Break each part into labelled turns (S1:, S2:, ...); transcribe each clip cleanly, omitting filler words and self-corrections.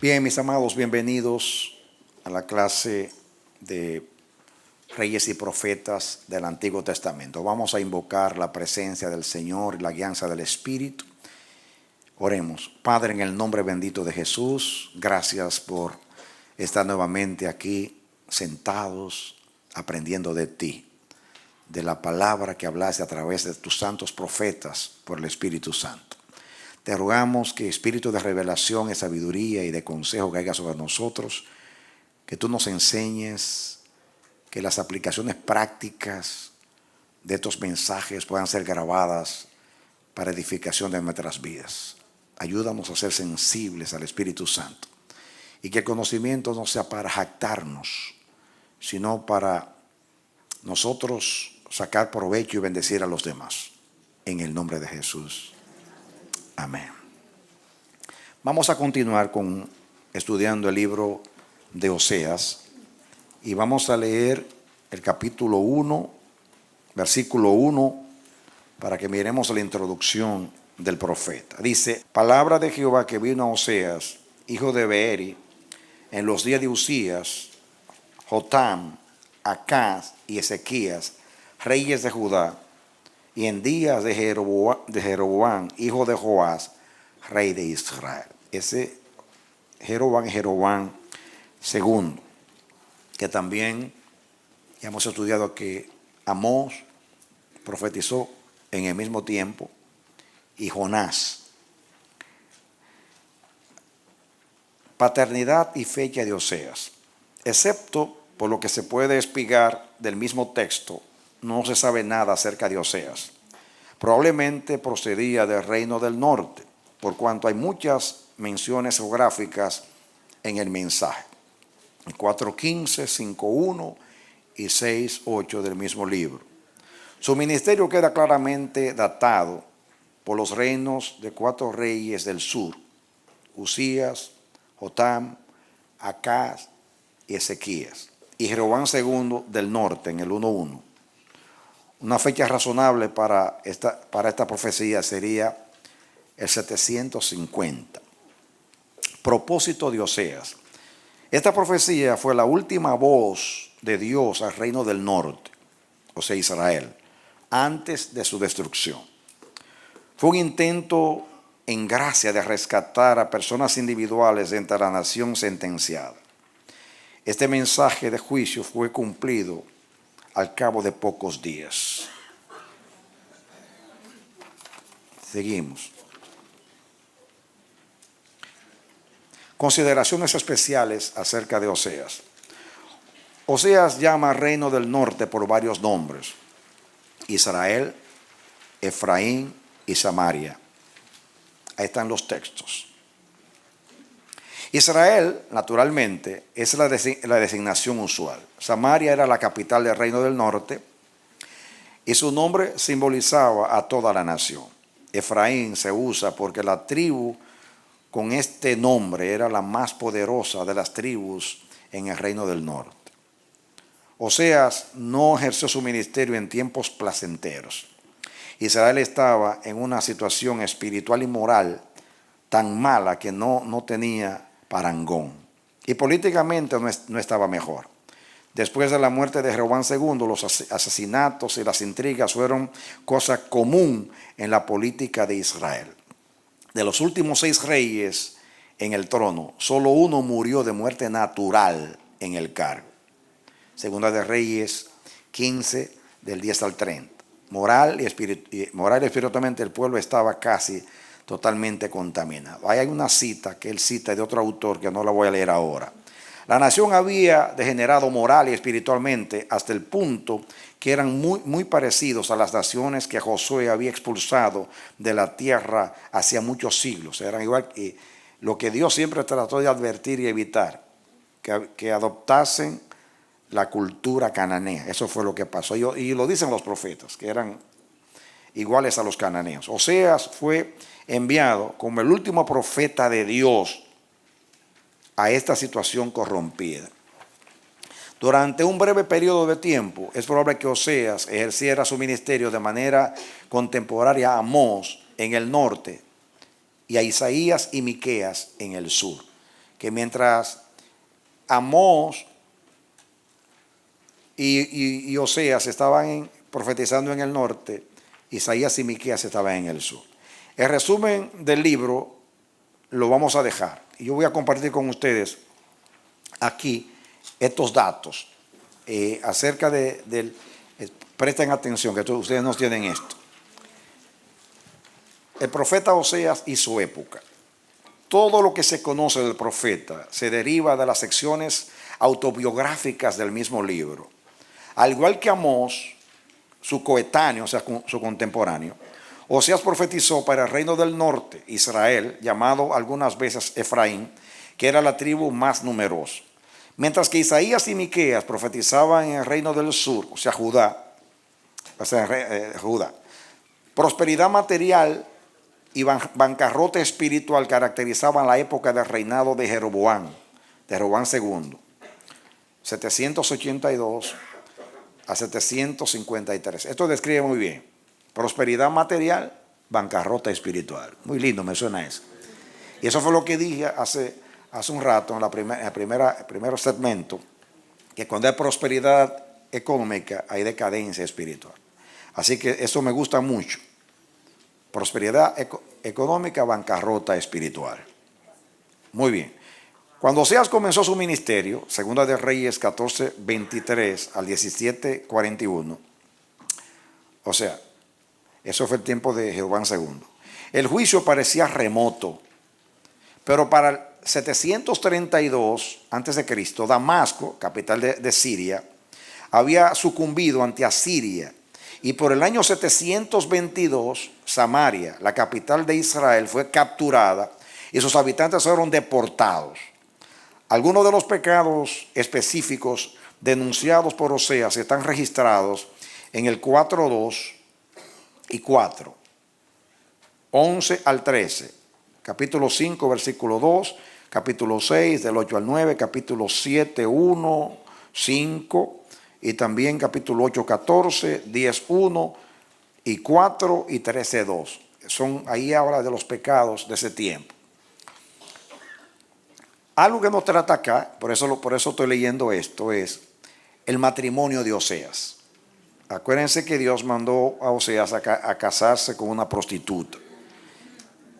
S1: Bien, mis amados, bienvenidos a la clase de Reyes y Profetas del Antiguo Testamento. Vamos a invocar la presencia del Señor y la guianza del Espíritu. Oremos. Padre, en el nombre bendito de Jesús, gracias por estar nuevamente aquí sentados aprendiendo de ti, de la palabra que hablaste a través de tus santos profetas por el Espíritu Santo. Te rogamos que espíritu de revelación y sabiduría y de consejo caiga sobre nosotros, que tú nos enseñes, que las aplicaciones prácticas de estos mensajes puedan ser grabadas para edificación de nuestras vidas. Ayúdanos a ser sensibles al Espíritu Santo y que el conocimiento no sea para jactarnos, sino para nosotros sacar provecho y bendecir a los demás. En el nombre de Jesús. Amén. Vamos a continuar estudiando el libro de Oseas y vamos a leer el capítulo 1, versículo 1, para que miremos la introducción del profeta. Dice: palabra de Jehová que vino a Oseas, hijo de Beeri, en los días de Usías, Jotam, Acaz y Ezequías, reyes de Judá, y en días de Jeroboam, hijo de Joás, rey de Israel. Ese Jeroboam es Jeroboam segundo, que también ya hemos estudiado que Amós profetizó en el mismo tiempo, y Jonás. Paternidad y fecha de Oseas. Excepto por lo que se puede espigar del mismo texto, no se sabe nada acerca de Oseas. Probablemente procedía del reino del norte, por cuanto hay muchas menciones geográficas en el mensaje. 4:15, 5:1 y 6:8 del mismo libro. Su ministerio queda claramente datado por los reinos de 4 reyes del sur: Usías, Jotam, Acaz y Ezequías, y Jeroboam II del norte en el 1:1. Una fecha razonable para esta profecía sería el 750. Propósito de Oseas. Esta profecía fue la última voz de Dios al reino del norte, o sea, Israel, antes de su destrucción. Fue un intento en gracia de rescatar a personas individuales de entre la nación sentenciada. Este mensaje de juicio fue cumplido al cabo de pocos días. Seguimos. Consideraciones especiales acerca de Oseas. Oseas llama reino del norte por varios nombres: Israel, Efraín y Samaria. Ahí están los textos. Israel, naturalmente, es la designación usual. Samaria era la capital del reino del norte y su nombre simbolizaba a toda la nación. Efraín se usa porque la tribu con este nombre era la más poderosa de las tribus en el reino del norte. Oseas no ejerció su ministerio en tiempos placenteros. Israel estaba en una situación espiritual y moral tan mala que no tenía parangón. Y políticamente no estaba mejor. Después de la muerte de Jeroboam II, los asesinatos y las intrigas fueron cosa común en la política de Israel. De los últimos 6 reyes en el trono, solo uno murió de muerte natural en el cargo. Segunda de Reyes 15, del 10 al 30. Moral y espiritualmente el pueblo estaba casi totalmente contaminado. Ahí hay una cita que él cita de otro autor que no la voy a leer ahora. La nación había degenerado moral y espiritualmente hasta el punto que eran muy parecidos a las naciones que Josué había expulsado de la tierra hacía muchos siglos. Eran igual que lo que Dios siempre trató de advertir y evitar, que adoptasen la cultura cananea. Eso fue lo que pasó. Y lo dicen los profetas, que eran iguales a los cananeos. Oseas fue enviado como el último profeta de Dios a esta situación corrompida. Durante un breve periodo de tiempo, es probable que Oseas ejerciera su ministerio de manera contemporánea a Amós en el norte y a Isaías y Miqueas en el sur, que mientras Amós y Oseas estaban profetizando en el norte, Isaías y Miqueas estaban en el sur. El resumen del libro lo vamos a dejar. Y yo voy a compartir con ustedes aquí estos datos acerca del... Presten atención, que ustedes no tienen esto. El profeta Oseas y su época. Todo lo que se conoce del profeta se deriva de las secciones autobiográficas del mismo libro. Al igual que Amós, su coetáneo, o sea, su contemporáneo, Oseas profetizó para el reino del norte, Israel, llamado algunas veces Efraín, que era la tribu más numerosa. Mientras que Isaías y Miqueas profetizaban en el reino del sur, o sea, Judá. Prosperidad material y bancarrota espiritual caracterizaban la época del reinado de Jeroboam II, 782 a 753. Esto describe muy bien. Prosperidad material, bancarrota espiritual. Muy lindo, me suena eso. Y eso fue lo que dije hace un rato en el primer segmento, que cuando hay prosperidad económica hay decadencia espiritual. Así que eso me gusta mucho. Prosperidad económica, bancarrota espiritual. Muy bien. Cuando Oseas comenzó su ministerio, Segunda de Reyes 14, 23 al 17, 41, o sea, eso fue el tiempo de Jeroboam II. El juicio parecía remoto, pero para el 732 a.C., Damasco, capital de Siria, había sucumbido ante Asiria. Y por el año 722, Samaria, la capital de Israel, fue capturada y sus habitantes fueron deportados. Algunos de los pecados específicos denunciados por Oseas están registrados en el 4:2 y 4, 11 al 13, capítulo 5, versículo 2, capítulo 6, del 8 al 9, capítulo 7, 1, 5, y también capítulo 8, 14, 10, 1 y 4 y 13, 2. Ahí habla de los pecados de ese tiempo. Algo que nos trata acá, por eso estoy leyendo esto, es el matrimonio de Oseas. Acuérdense que Dios mandó a Oseas a casarse con una prostituta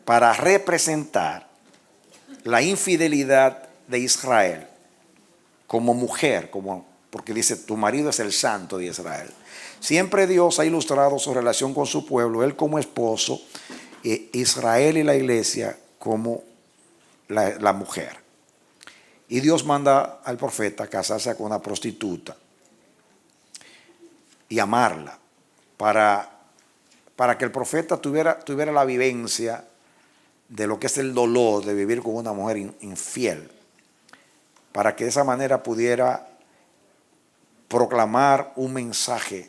S1: para representar la infidelidad de Israel como mujer, porque dice, tu marido es el santo de Israel. Siempre Dios ha ilustrado su relación con su pueblo, él como esposo, Israel y la iglesia como la mujer. Y Dios manda al profeta a casarse con una prostituta y amarla para que el profeta tuviera la vivencia de lo que es el dolor de vivir con una mujer infiel, para que de esa manera pudiera proclamar un mensaje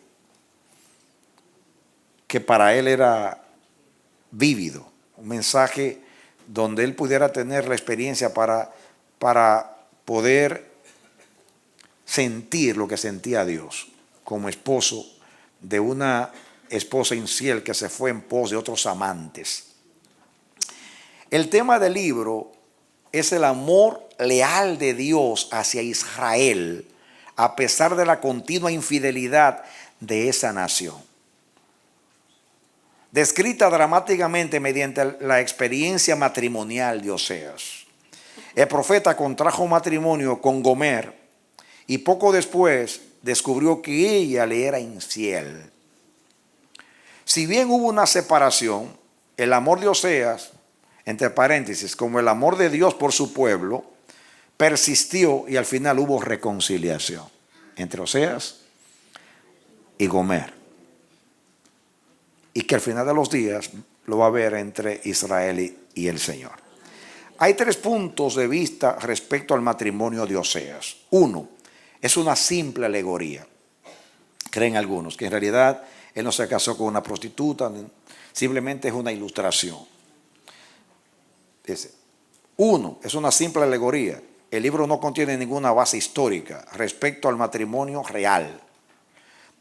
S1: que para él era vívido, un mensaje donde él pudiera tener la experiencia para poder sentir lo que sentía Dios como esposo de una esposa infiel que se fue en pos de otros amantes. El tema del libro es el amor leal de Dios hacia Israel a pesar de la continua infidelidad de esa nación. Descrita dramáticamente mediante la experiencia matrimonial de Oseas. El profeta contrajo matrimonio con Gomer y poco después descubrió que ella le era infiel. Si bien hubo una separación, el amor de Oseas, entre paréntesis, como el amor de Dios por su pueblo, persistió y al final hubo reconciliación entre Oseas y Gomer. Y que al final de los días lo va a haber entre Israel y el Señor. Hay 3 puntos de vista respecto al matrimonio de Oseas. 1, es una simple alegoría. Creen algunos que en realidad él no se casó con una prostituta, simplemente es una ilustración. 1, es una simple alegoría. El libro no contiene ninguna base histórica respecto al matrimonio real.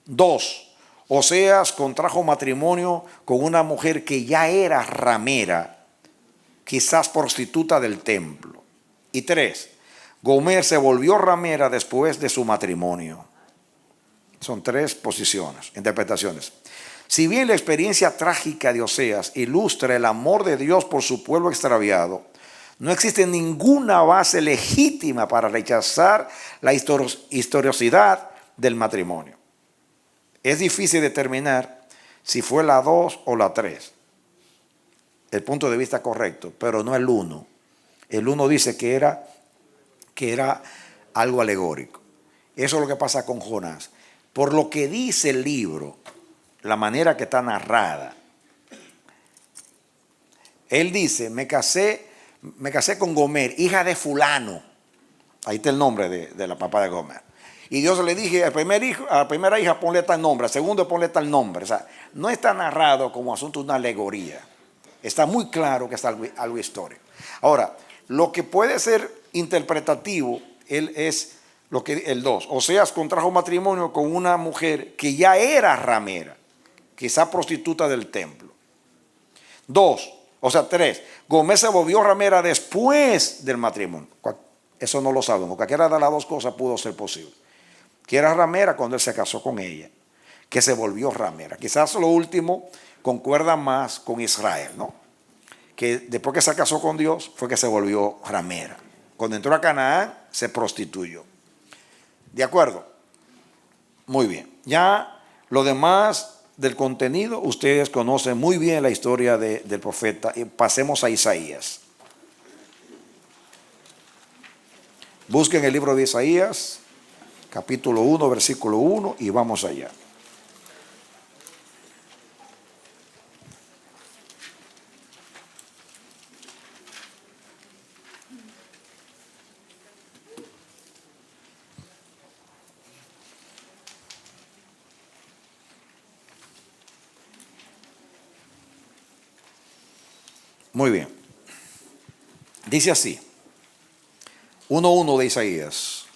S1: 2, Oseas contrajo matrimonio con una mujer que ya era ramera, quizás prostituta del templo. Y 3, Gomer se volvió ramera después de su matrimonio. Son 3 posiciones, interpretaciones. Si bien la experiencia trágica de Oseas ilustra el amor de Dios por su pueblo extraviado, no existe ninguna base legítima para rechazar la historicidad del matrimonio. Es difícil determinar si fue la 2 o la 3. El punto de vista correcto, pero no el 1. El 1 dice que era algo alegórico. Eso es lo que pasa con Jonás. Por lo que dice el libro, la manera que está narrada, él dice, me casé con Gomer, hija de fulano. Ahí está el nombre de la papá de Gomer. Y Dios le dije, a la primera hija ponle tal nombre, al segundo ponle tal nombre. O sea, no está narrado como asunto de una alegoría. Está muy claro que es algo histórico. Ahora, lo que puede ser interpretativo es lo que el 2. Oseas contrajo matrimonio con una mujer que ya era ramera, quizá prostituta del templo. 3. Gomer se volvió ramera después del matrimonio. Eso no lo sabemos. Cualquiera de las 2 cosas pudo ser posible. Que era ramera cuando él se casó con ella, que se volvió ramera. Quizás lo último concuerda más con Israel, ¿no? Que después que se casó con Dios fue que se volvió ramera. Cuando entró a Canaán se prostituyó. ¿De acuerdo? Muy bien. Ya lo demás del contenido, ustedes conocen muy bien la historia del profeta. Pasemos a Isaías. Busquen el libro de Isaías, capítulo 1, versículo 1, y vamos allá. Muy bien. Dice así, 1:1 de Isaías.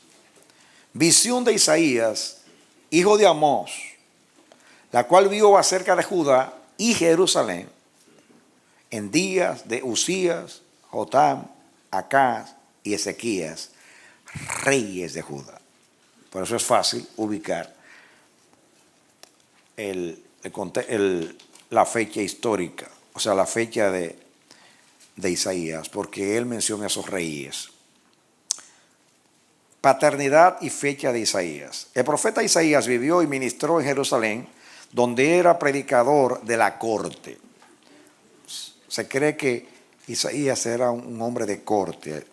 S1: Visión de Isaías, hijo de Amós, la cual vio acerca de Judá y Jerusalén en días de Usías, Jotam, Acaz y Ezequías, reyes de Judá. Por eso es fácil ubicar la fecha histórica, o sea, la fecha de Isaías, porque él menciona esos reyes. Paternidad y fecha de Isaías. El profeta Isaías vivió y ministró en Jerusalén, donde era predicador de la corte. Se cree que Isaías era un hombre de corte.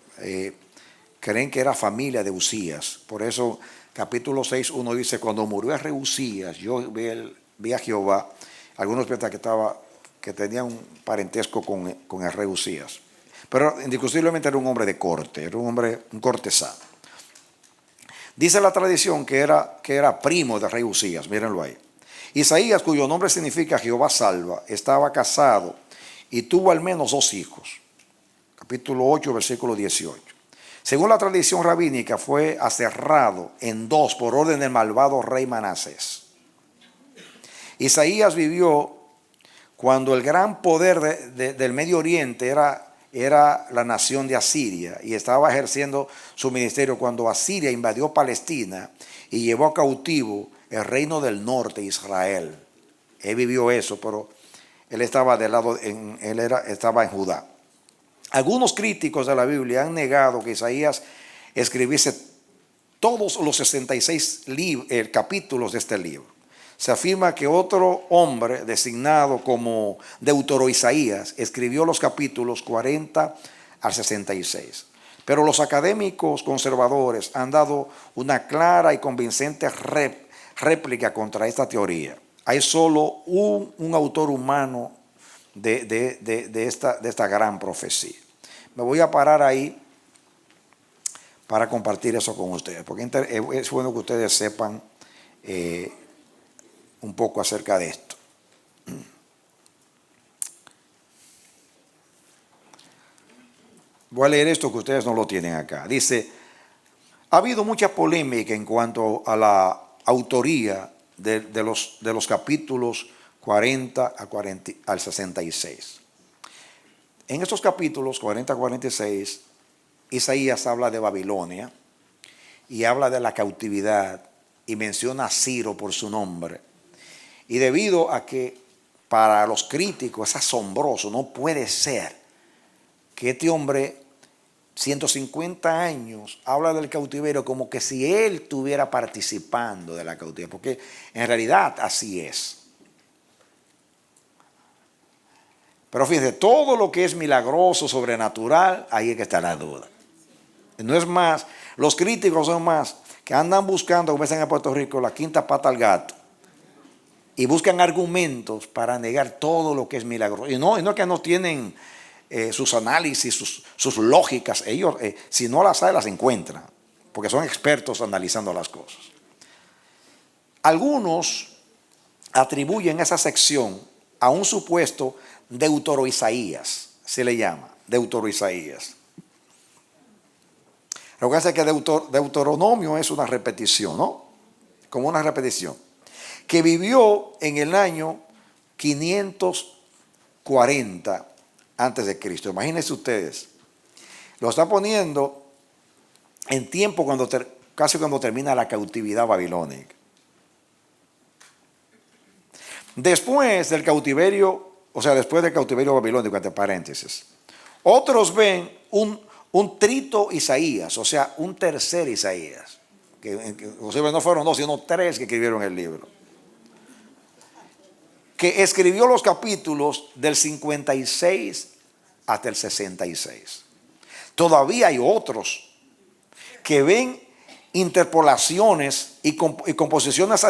S1: Creen que era familia de Usías. Por eso, capítulo 6:1 dice, cuando murió el rey Usías, yo vi a Jehová. Algunos piensan que tenía un parentesco con el rey Usías. Pero indiscutiblemente era un hombre de corte, era un cortesano. Dice la tradición que era primo del rey Usías, mírenlo ahí. Isaías, cuyo nombre significa Jehová salva, estaba casado y tuvo al menos 2 hijos. Capítulo 8, versículo 18. Según la tradición rabínica, fue aserrado en 2 por orden del malvado rey Manasés. Isaías vivió cuando el gran poder del Medio Oriente era la nación de Asiria y estaba ejerciendo su ministerio cuando Asiria invadió Palestina y llevó cautivo el reino del norte, Israel. Él vivió eso, pero él estaba estaba en Judá. Algunos críticos de la Biblia han negado que Isaías escribiese todos los 66 capítulos de este libro. Se afirma que otro hombre designado como Deutero Isaías escribió los capítulos 40 al 66. Pero los académicos conservadores han dado una clara y convincente réplica contra esta teoría. Hay solo un autor humano de esta gran profecía. Me voy a parar ahí para compartir eso con ustedes, porque es bueno que ustedes sepan un poco acerca de esto. Voy a leer esto que ustedes no lo tienen acá. Dice, ha habido mucha polémica en cuanto a la autoría de los capítulos 40 al 66. En estos capítulos 40 a 46, Isaías habla de Babilonia y habla de la cautividad y menciona a Ciro por su nombre. Y debido a que para los críticos es asombroso, no puede ser que este hombre, 150 años, habla del cautiverio como que si él estuviera participando de la cautividad, porque en realidad así es. Pero fíjense, todo lo que es milagroso, sobrenatural, ahí es que está la duda. No es más, los críticos son más que andan buscando, como dicen en Puerto Rico, la quinta pata al gato. Y buscan argumentos para negar todo lo que es milagroso. Y no es que no tienen sus análisis, sus lógicas. Ellos, si no las hay, las encuentran. Porque son expertos analizando las cosas. Algunos atribuyen esa sección a un supuesto Deutero-Isaías, se le llama, Deutero-Isaías. Recuerden que Deuteronomio es una repetición, ¿no? Como una repetición. Que vivió en el año 540 antes de Cristo. Imagínense ustedes. Lo está poniendo en tiempo casi cuando termina la cautividad babilónica. Después del cautiverio, o sea, después del cautiverio babilónico, entre paréntesis, otros ven un trito Isaías, o sea, un tercer Isaías. Que inclusive no fueron dos, sino tres que escribieron el libro. Que escribió los capítulos del 56 hasta el 66. Todavía hay otros que ven interpolaciones y composiciones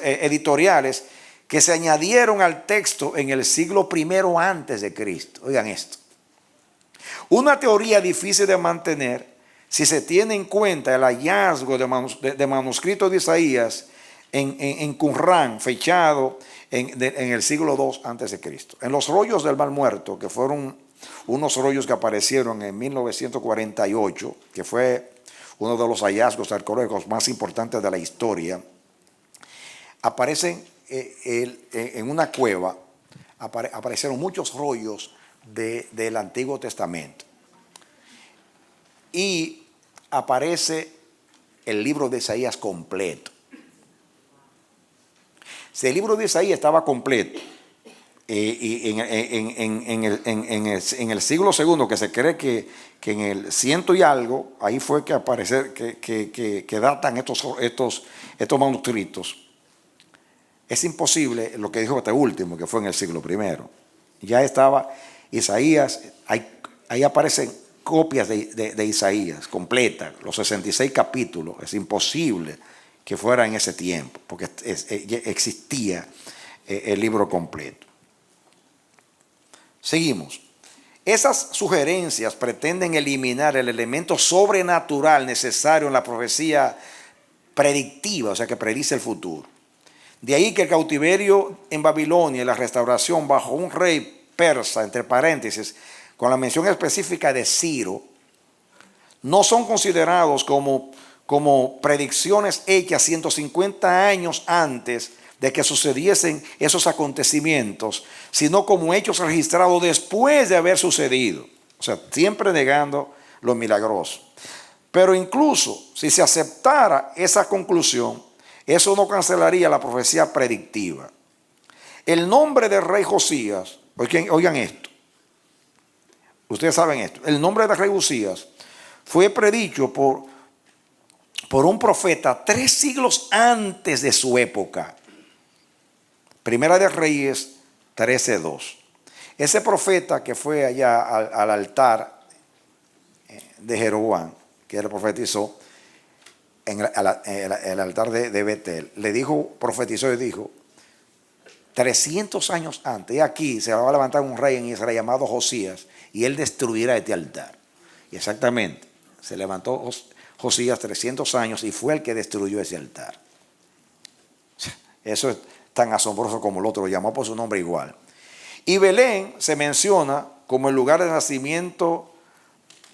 S1: editoriales que se añadieron al texto en el siglo I antes de Cristo. Oigan esto. Una teoría difícil de mantener si se tiene en cuenta el hallazgo de manuscritos de Isaías en Qumrán, fechado en el siglo II antes de Cristo. En los rollos del Mar Muerto, que fueron unos rollos que aparecieron en 1948, que fue uno de los hallazgos arqueológicos más importantes de la historia, aparecen en una cueva, aparecieron muchos rollos del Antiguo Testamento. Y aparece el libro de Isaías completo. Si el libro de Isaías estaba completo, y en el siglo II, que se cree que en el 100 y algo, ahí fue que aparece, que datan estos manuscritos. Es imposible lo que dijo este último, que fue en el siglo I. Ya estaba Isaías, ahí aparecen copias de Isaías completas, los 66 capítulos. Es imposible que fuera en ese tiempo, porque existía el libro completo. Seguimos. Esas sugerencias pretenden eliminar el elemento sobrenatural necesario en la profecía predictiva, o sea, que predice el futuro. De ahí que el cautiverio en Babilonia y la restauración bajo un rey persa, entre paréntesis, con la mención específica de Ciro, no son considerados como predicciones hechas 150 años antes de que sucediesen esos acontecimientos, sino como hechos registrados después de haber sucedido. O sea, siempre negando lo milagroso. Pero incluso si se aceptara esa conclusión, eso no cancelaría la profecía predictiva. El nombre del rey Josías, oigan esto, ustedes saben esto, el nombre del rey Josías fue predicho por un profeta 3 siglos antes de su época. Primera de Reyes 13:2. Ese profeta que fue allá al altar de Jeroboam, que él profetizó en el altar de Betel, profetizó y dijo, 300 años antes, y aquí se va a levantar un rey en Israel llamado Josías, y él destruirá este altar. Y exactamente, se levantó Josías 300 años y fue el que destruyó ese altar. Eso es tan asombroso como el otro, lo llamó por su nombre igual. Y Belén se menciona como el lugar de nacimiento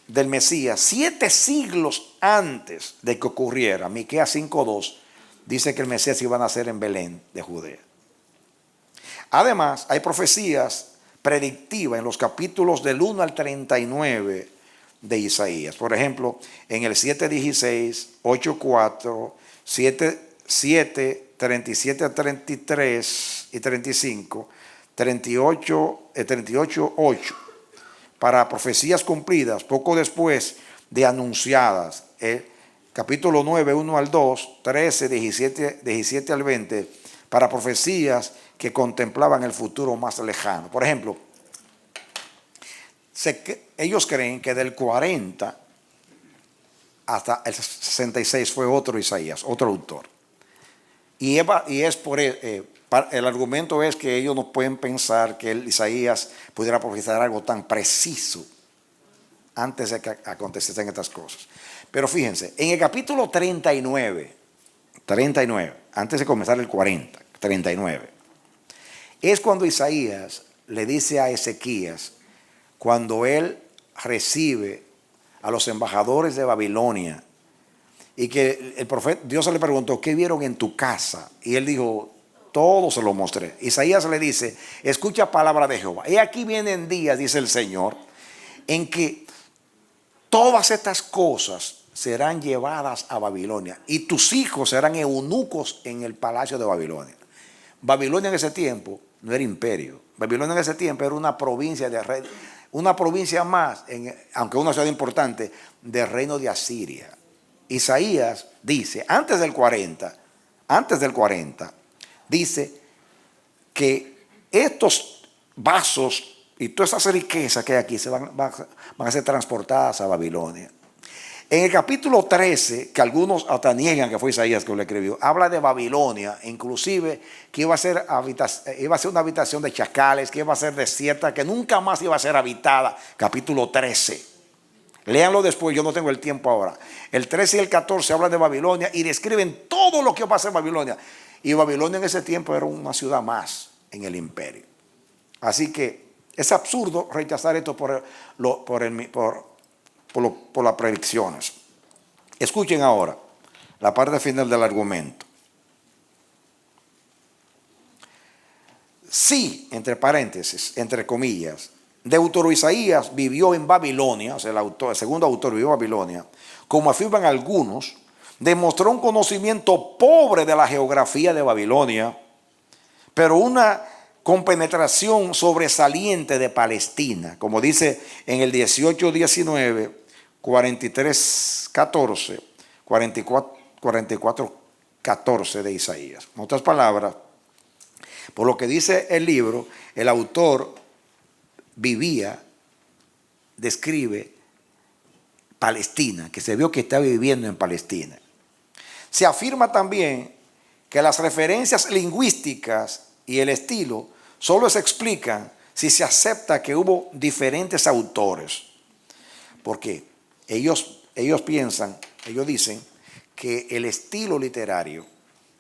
S1: del Mesías 7 siglos antes de que ocurriera. Miqueas 5:2 dice que el Mesías iba a nacer en Belén de Judea. Además, hay profecías predictivas en los capítulos del 1 al 39 de Isaías. Por ejemplo, en el 7:16, 8:4, 7:7, 37 a 33 y 35, 38:8, para profecías cumplidas poco después de anunciadas. Capítulo 9, 1 al 2, 13, 17 al 20, para profecías que contemplaban el futuro más lejano. Por ejemplo, ellos creen que del 40 hasta el 66 fue otro Isaías, otro autor. Y es por el argumento es que ellos no pueden pensar que Isaías pudiera profetizar algo tan preciso antes de que aconteciesen estas cosas. Pero fíjense, en el capítulo 39, antes de comenzar el 40, 39, es cuando Isaías le dice a Ezequías, cuando él recibe a los embajadores de Babilonia, y que el profeta, Dios le preguntó, ¿qué vieron en tu casa? Y él dijo, todo se lo mostré. Isaías le dice, escucha palabra de Jehová. Y aquí vienen días, dice el Señor, en que todas estas cosas serán llevadas a Babilonia y tus hijos serán eunucos en el palacio de Babilonia. Babilonia en ese tiempo no era imperio. Babilonia en ese tiempo era una provincia de rey, una provincia más, aunque una ciudad importante, del reino de Asiria. Isaías dice, antes del 40, dice que estos vasos y todas esas riquezas que hay aquí van a ser transportadas a Babilonia. En el capítulo 13, que algunos hasta niegan que fue Isaías que lo escribió, habla de Babilonia, inclusive que iba a ser una habitación de chacales, que iba a ser desierta, que nunca más iba a ser habitada. Capítulo 13. Léanlo después, yo no tengo el tiempo ahora. El 13 y el 14 hablan de Babilonia y describen todo lo que va a ser Babilonia. Y Babilonia en ese tiempo era una ciudad más en el imperio. Así que es absurdo rechazar esto por las predicciones. Escuchen ahora la parte final del argumento. Sí, entre paréntesis, entre comillas, Deutero Isaías vivió en Babilonia, o sea, el segundo autor vivió en Babilonia, como afirman algunos, demostró un conocimiento pobre de la geografía de Babilonia, pero una compenetración sobresaliente de Palestina, como dice en el 18:19, 43:14, 44:14 de Isaías. En otras palabras, por lo que dice el libro, el autor describe Palestina, que se vio que estaba viviendo en Palestina. Se afirma también que las referencias lingüísticas y el estilo solo se explican si se acepta que hubo diferentes autores. Porque ellos dicen que el estilo literario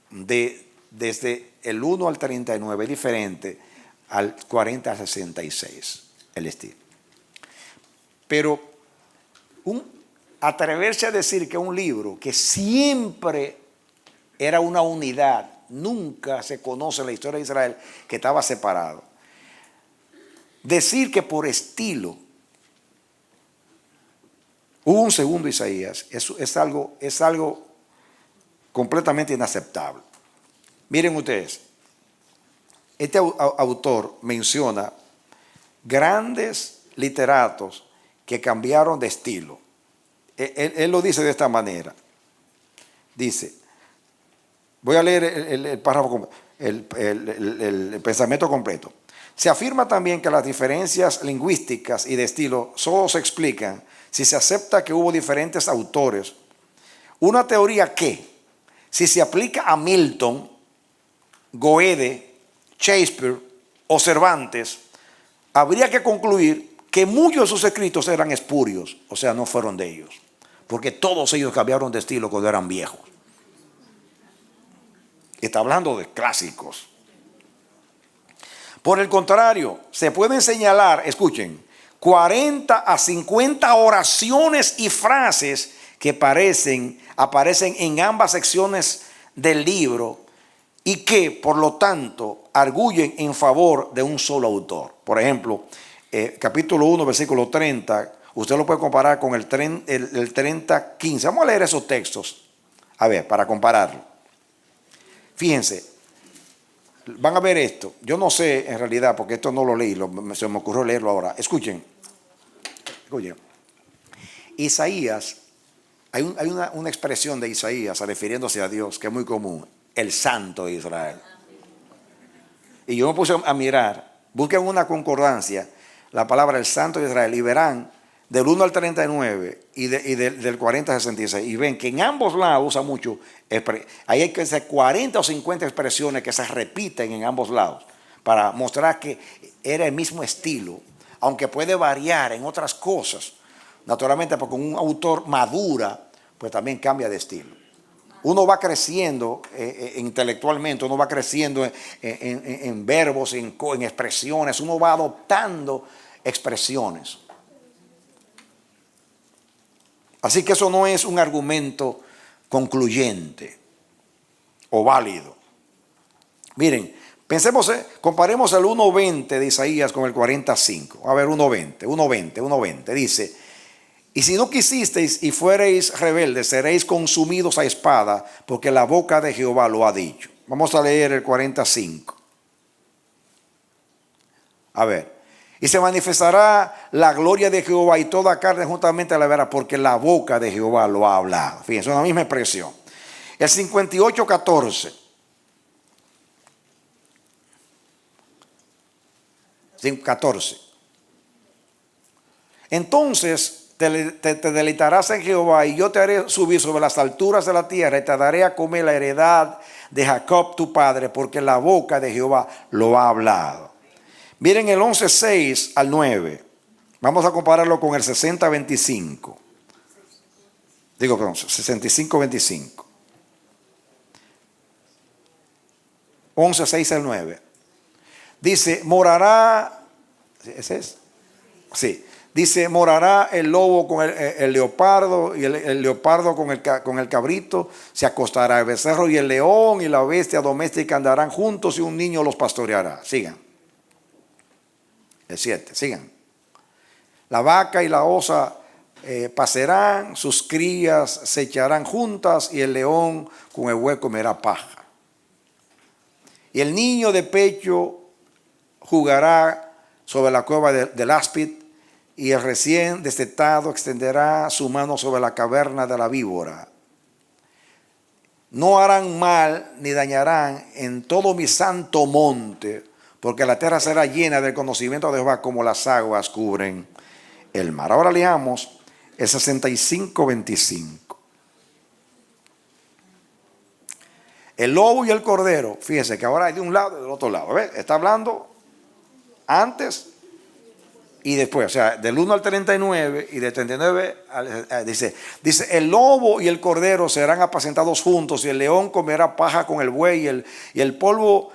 S1: desde el 1 al 39 es diferente al 40 al 66, el estilo. Pero atreverse a decir que un libro que siempre era una unidad, nunca se conoce en la historia de Israel que estaba separado. Decir que por estilo hubo un segundo Isaías, es algo completamente inaceptable. Miren ustedes, este autor menciona grandes literatos que cambiaron de estilo. Él lo dice de esta manera. Dice, voy a leer el párrafo, el pensamiento completo. Se afirma también que las diferencias lingüísticas y de estilo solo se explican si se acepta que hubo diferentes autores. Una teoría que, si se aplica a Milton, Goethe, Shakespeare o Cervantes, habría que concluir que muchos de sus escritos eran espurios, o sea, no fueron de ellos, porque todos ellos cambiaron de estilo cuando eran viejos. Está hablando de clásicos. Por el contrario, se pueden señalar, escuchen, 40 a 50 oraciones y frases que aparecen en ambas secciones del libro y que, por lo tanto, arguyen en favor de un solo autor. Por ejemplo, capítulo 1, versículo 30, usted lo puede comparar con el 30:15. Vamos a leer esos textos, a ver, para compararlo. Fíjense, van a ver esto. Yo no sé en realidad, porque esto no lo leí, se me ocurrió leerlo ahora. Escuchen. Isaías, hay una expresión de Isaías refiriéndose a Dios que es muy común: el Santo de Israel. Y yo me puse a mirar, busquen una concordancia, la palabra el Santo de Israel, y verán del 1 al 39 y del 40 al 66, y ven que en ambos lados usa mucho, ahí hay que hacer 40 o 50 expresiones que se repiten en ambos lados, para mostrar que era el mismo estilo, aunque puede variar en otras cosas, naturalmente, porque un autor madura, pues también cambia de estilo. Uno va creciendo intelectualmente, uno va creciendo en verbos, en expresiones, uno va adoptando expresiones. Así que eso no es un argumento concluyente o válido. Miren, pensemos, comparemos el 1:20 de Isaías con el 45. A ver, 1:20. Dice: y si no quisisteis y fuereis rebeldes, seréis consumidos a espada, porque la boca de Jehová lo ha dicho. Vamos a leer el 45. A ver. Y se manifestará la gloria de Jehová y toda carne juntamente la verá, porque la boca de Jehová lo ha hablado. Fíjense, es una misma expresión. El 58:14. 14. Entonces te deleitarás en Jehová, y yo te haré subir sobre las alturas de la tierra, y te daré a comer la heredad de Jacob tu padre, porque la boca de Jehová lo ha hablado. Miren el 11:6 al 9. Vamos a compararlo con el 60:25. 65:25. 11:6 al 9. Dice: morará. ¿Ese es? Sí. Dice: morará el lobo con el leopardo, y el leopardo con el cabrito se acostará. El becerro y el león y la bestia doméstica andarán juntos, y un niño los pastoreará. Sigan. El 7, sigan. La vaca y la osa pasarán, sus crías se echarán juntas, y el león con el buey comerá paja. Y el niño de pecho jugará sobre la cueva del áspid, y el recién destetado extenderá su mano sobre la caverna de la víbora. No harán mal ni dañarán en todo mi santo monte, porque la tierra será llena del conocimiento de Jehová, como las aguas cubren el mar. Ahora leamos el 65:25. El lobo y el cordero, fíjense que ahora hay de un lado y del otro lado. ¿Ves? Está hablando antes y después, o sea, del 1 al 39 y del 39 dice, el lobo y el cordero serán apacentados juntos, y el león comerá paja con el buey, y el polvo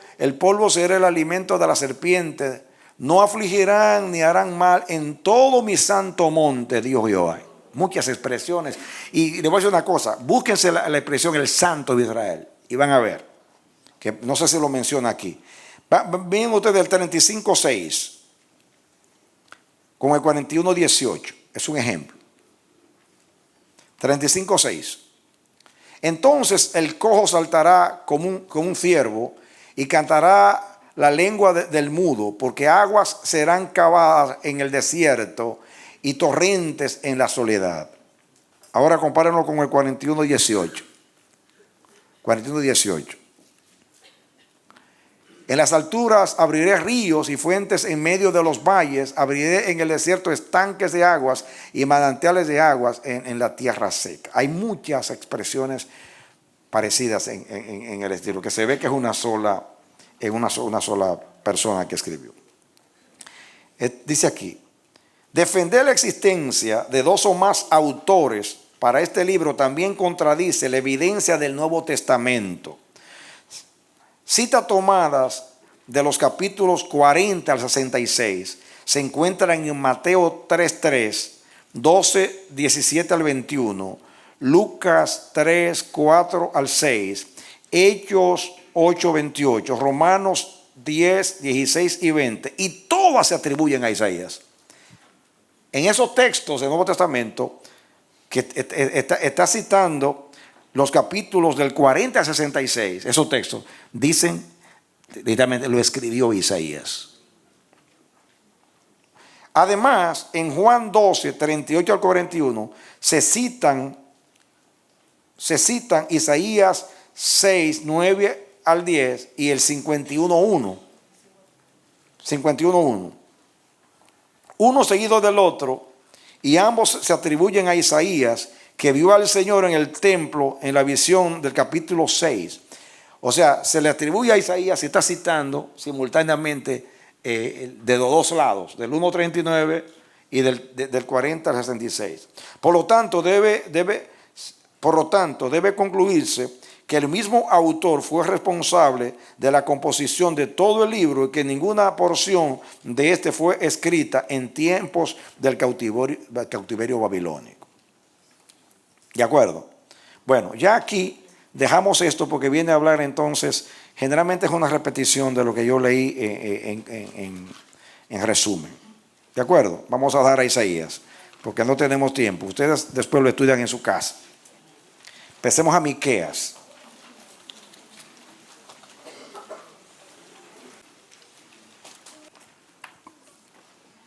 S1: será el alimento de la serpiente. No afligirán ni harán mal en todo mi santo monte, dijo Jehová. Muchas expresiones. Y les voy a decir una cosa: búsquense la expresión el Santo de Israel, y van a ver, que no sé si lo menciona aquí. Miren ustedes el 35:6 con el 41:18. Es un ejemplo. 35:6. Entonces el cojo saltará como un ciervo, y cantará la lengua del mudo, porque aguas serán cavadas en el desierto, y torrentes en la soledad. Ahora compárenlo con el 41:18. 41:18. En las alturas abriré ríos y fuentes en medio de los valles, abriré en el desierto estanques de aguas y manantiales de aguas en la tierra seca. Hay muchas expresiones parecidas en el estilo, que se ve que es una sola persona que escribió. Dice aquí: defender la existencia de dos o más autores para este libro también contradice la evidencia del Nuevo Testamento. Citas tomadas de los capítulos 40 al 66 se encuentran en Mateo 3:3, 12, 17 al 21, Lucas 3, 4 al 6, Hechos 8, 28, Romanos 10, 16 y 20, y todas se atribuyen a Isaías. En esos textos del Nuevo Testamento, que está citando los capítulos del 40 al 66, esos textos dicen, literalmente lo escribió Isaías. Además, en Juan 12, 38 al 41, se citan Isaías 6, 9 al 10 y el 51.1. 51.1. Uno seguido del otro, y ambos se atribuyen a Isaías, que vio al Señor en el templo en la visión del capítulo 6. O sea, se le atribuye a Isaías y está citando simultáneamente de los dos lados, del 1.39 y del 40 al 66. Por lo tanto, debe concluirse que el mismo autor fue responsable de la composición de todo el libro y que ninguna porción de este fue escrita en tiempos del cautiverio babilónico. ¿De acuerdo? Bueno, ya aquí dejamos esto porque viene a hablar entonces, generalmente es una repetición de lo que yo leí en resumen. ¿De acuerdo? Vamos a dar a Isaías, porque no tenemos tiempo. Ustedes después lo estudian en su casa. Empecemos a Miqueas.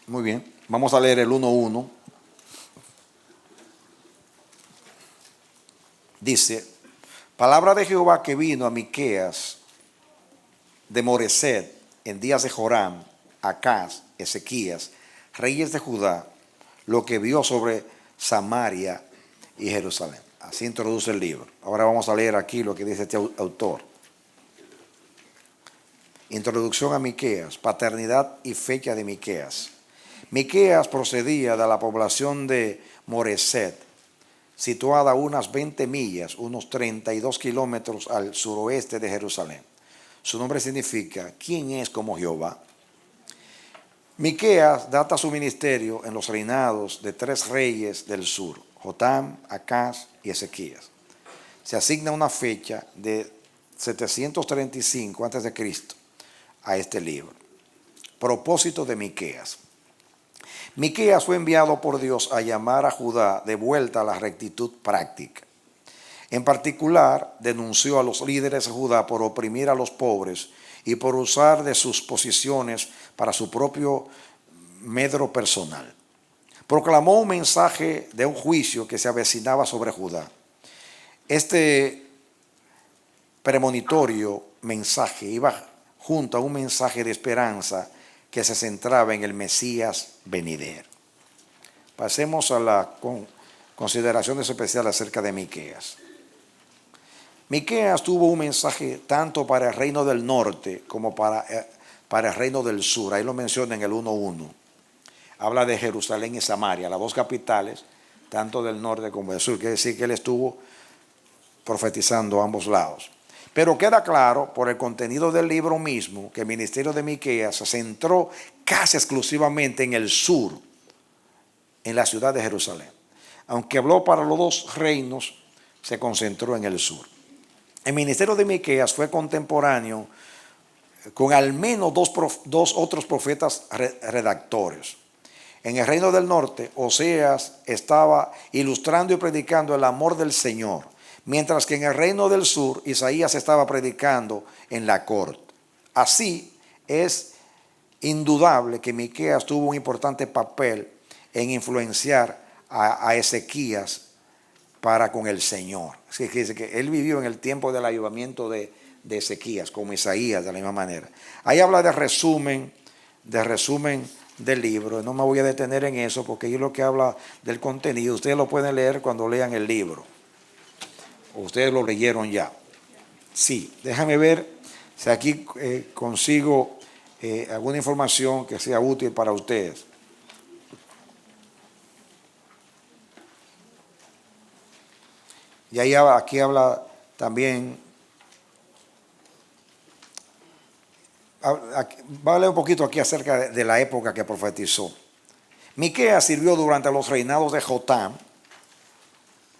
S1: Muy bien, vamos a leer el 1.1. Dice, palabra de Jehová que vino a Miqueas de Moreset en días de Joram, Acaz, Ezequías, reyes de Judá, lo que vio sobre Samaria y Jerusalén. Así introduce el libro. Ahora vamos a leer aquí lo que dice este autor. Introducción a Miqueas, paternidad y fecha de Miqueas. Miqueas procedía de la población de Moreset, situada a unas 20 millas, unos 32 kilómetros al suroeste de Jerusalén. Su nombre significa, ¿quién es como Jehová? Miqueas data su ministerio en los reinados de 3 reyes del sur, Jotam, Acaz y Ezequías. Se asigna una fecha de 735 a.C. a este libro. Propósito de Miqueas. Miqueas fue enviado por Dios a llamar a Judá de vuelta a la rectitud práctica. En particular, denunció a los líderes de Judá por oprimir a los pobres y por usar de sus posiciones para su propio medro personal. Proclamó un mensaje de un juicio que se avecinaba sobre Judá. Este premonitorio mensaje iba junto a un mensaje de esperanza que se centraba en el Mesías venidero. Pasemos a las consideraciones especiales acerca de Miqueas. Miqueas tuvo un mensaje tanto para el reino del norte como para el reino del sur. Ahí lo menciona en el 1.1. Habla de Jerusalén y Samaria, las dos capitales, tanto del norte como del sur. Quiere decir que él estuvo profetizando a ambos lados. Pero queda claro por el contenido del libro mismo que el ministerio de Miqueas se centró casi exclusivamente en el sur, en la ciudad de Jerusalén. Aunque habló para los dos reinos, se concentró en el sur. El ministerio de Miqueas fue contemporáneo con al menos dos otros profetas redactores. En el reino del norte, Oseas estaba ilustrando y predicando el amor del Señor, mientras que en el reino del sur, Isaías estaba predicando en la corte. Así es indudable que Miqueas tuvo un importante papel en influenciar a Ezequías para con el Señor. Así que dice que él vivió en el tiempo del avivamiento de Ezequías, como Isaías, de la misma manera. Ahí habla de resumen del libro. No me voy a detener en eso porque ahí es lo que habla del contenido. Ustedes lo pueden leer cuando lean el libro. Ustedes lo leyeron ya. Sí, déjame ver si aquí consigo alguna información que sea útil para ustedes. Y ahí aquí habla también, va a leer un poquito aquí acerca de la época que profetizó. Miqueas sirvió durante los reinados de Jotam.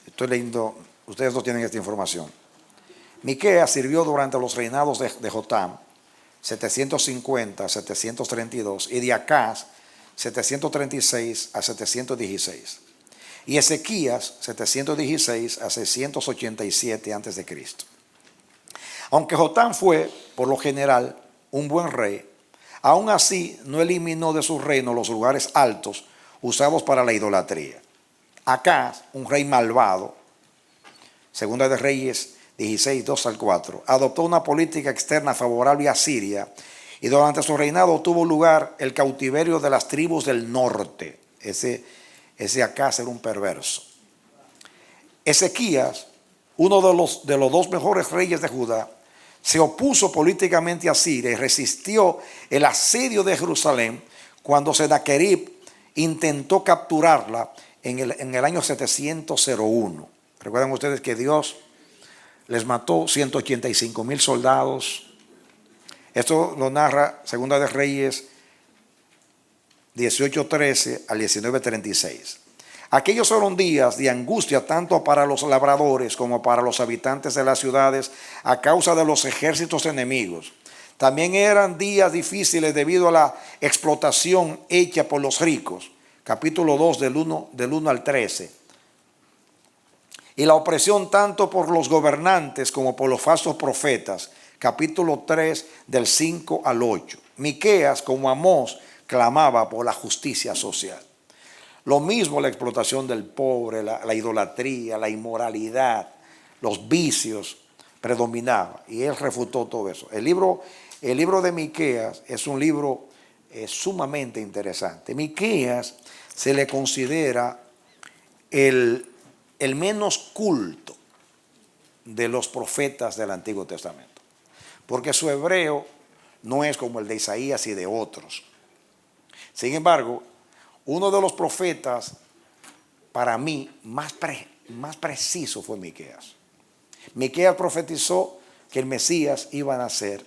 S1: Estoy leyendo. Ustedes no tienen esta información. Miqueas sirvió durante los reinados de Jotam, 750, 732, y de Acaz, 736 a 716. Y Ezequías, 716 a 687 antes de Cristo. Aunque Jotam fue, por lo general, un buen rey, aún así no eliminó de su reino los lugares altos usados para la idolatría. Acaz, un rey malvado, Segunda de Reyes 16, 2 al 4, adoptó una política externa favorable a Siria y durante su reinado tuvo lugar el cautiverio de las tribus del norte. Ese Acaz era un perverso. Ezequías, uno de los dos mejores reyes de Judá, se opuso políticamente a Siria y resistió el asedio de Jerusalén cuando Sennacherib intentó capturarla en el año 701. Recuerdan ustedes que Dios les mató 185,000 soldados. Esto lo narra Segunda de Reyes 18:13 al 19:36. Aquellos fueron días de angustia tanto para los labradores como para los habitantes de las ciudades a causa de los ejércitos enemigos. También eran días difíciles debido a la explotación hecha por los ricos. Capítulo 2 del 1 al 13. Y la opresión tanto por los gobernantes como por los falsos profetas. Capítulo 3 del 5 al 8. Miqueas, como Amós, clamaba por la justicia social. Lo mismo la explotación del pobre, la idolatría, la inmoralidad, los vicios predominaban. Y él refutó todo eso. El libro de Miqueas es un libro sumamente interesante. Miqueas se le considera el menos culto de los profetas del Antiguo Testamento. Porque su hebreo no es como el de Isaías y de otros. Sin embargo, uno de los profetas, para mí, más preciso fue Miqueas. Miqueas profetizó que el Mesías iba a nacer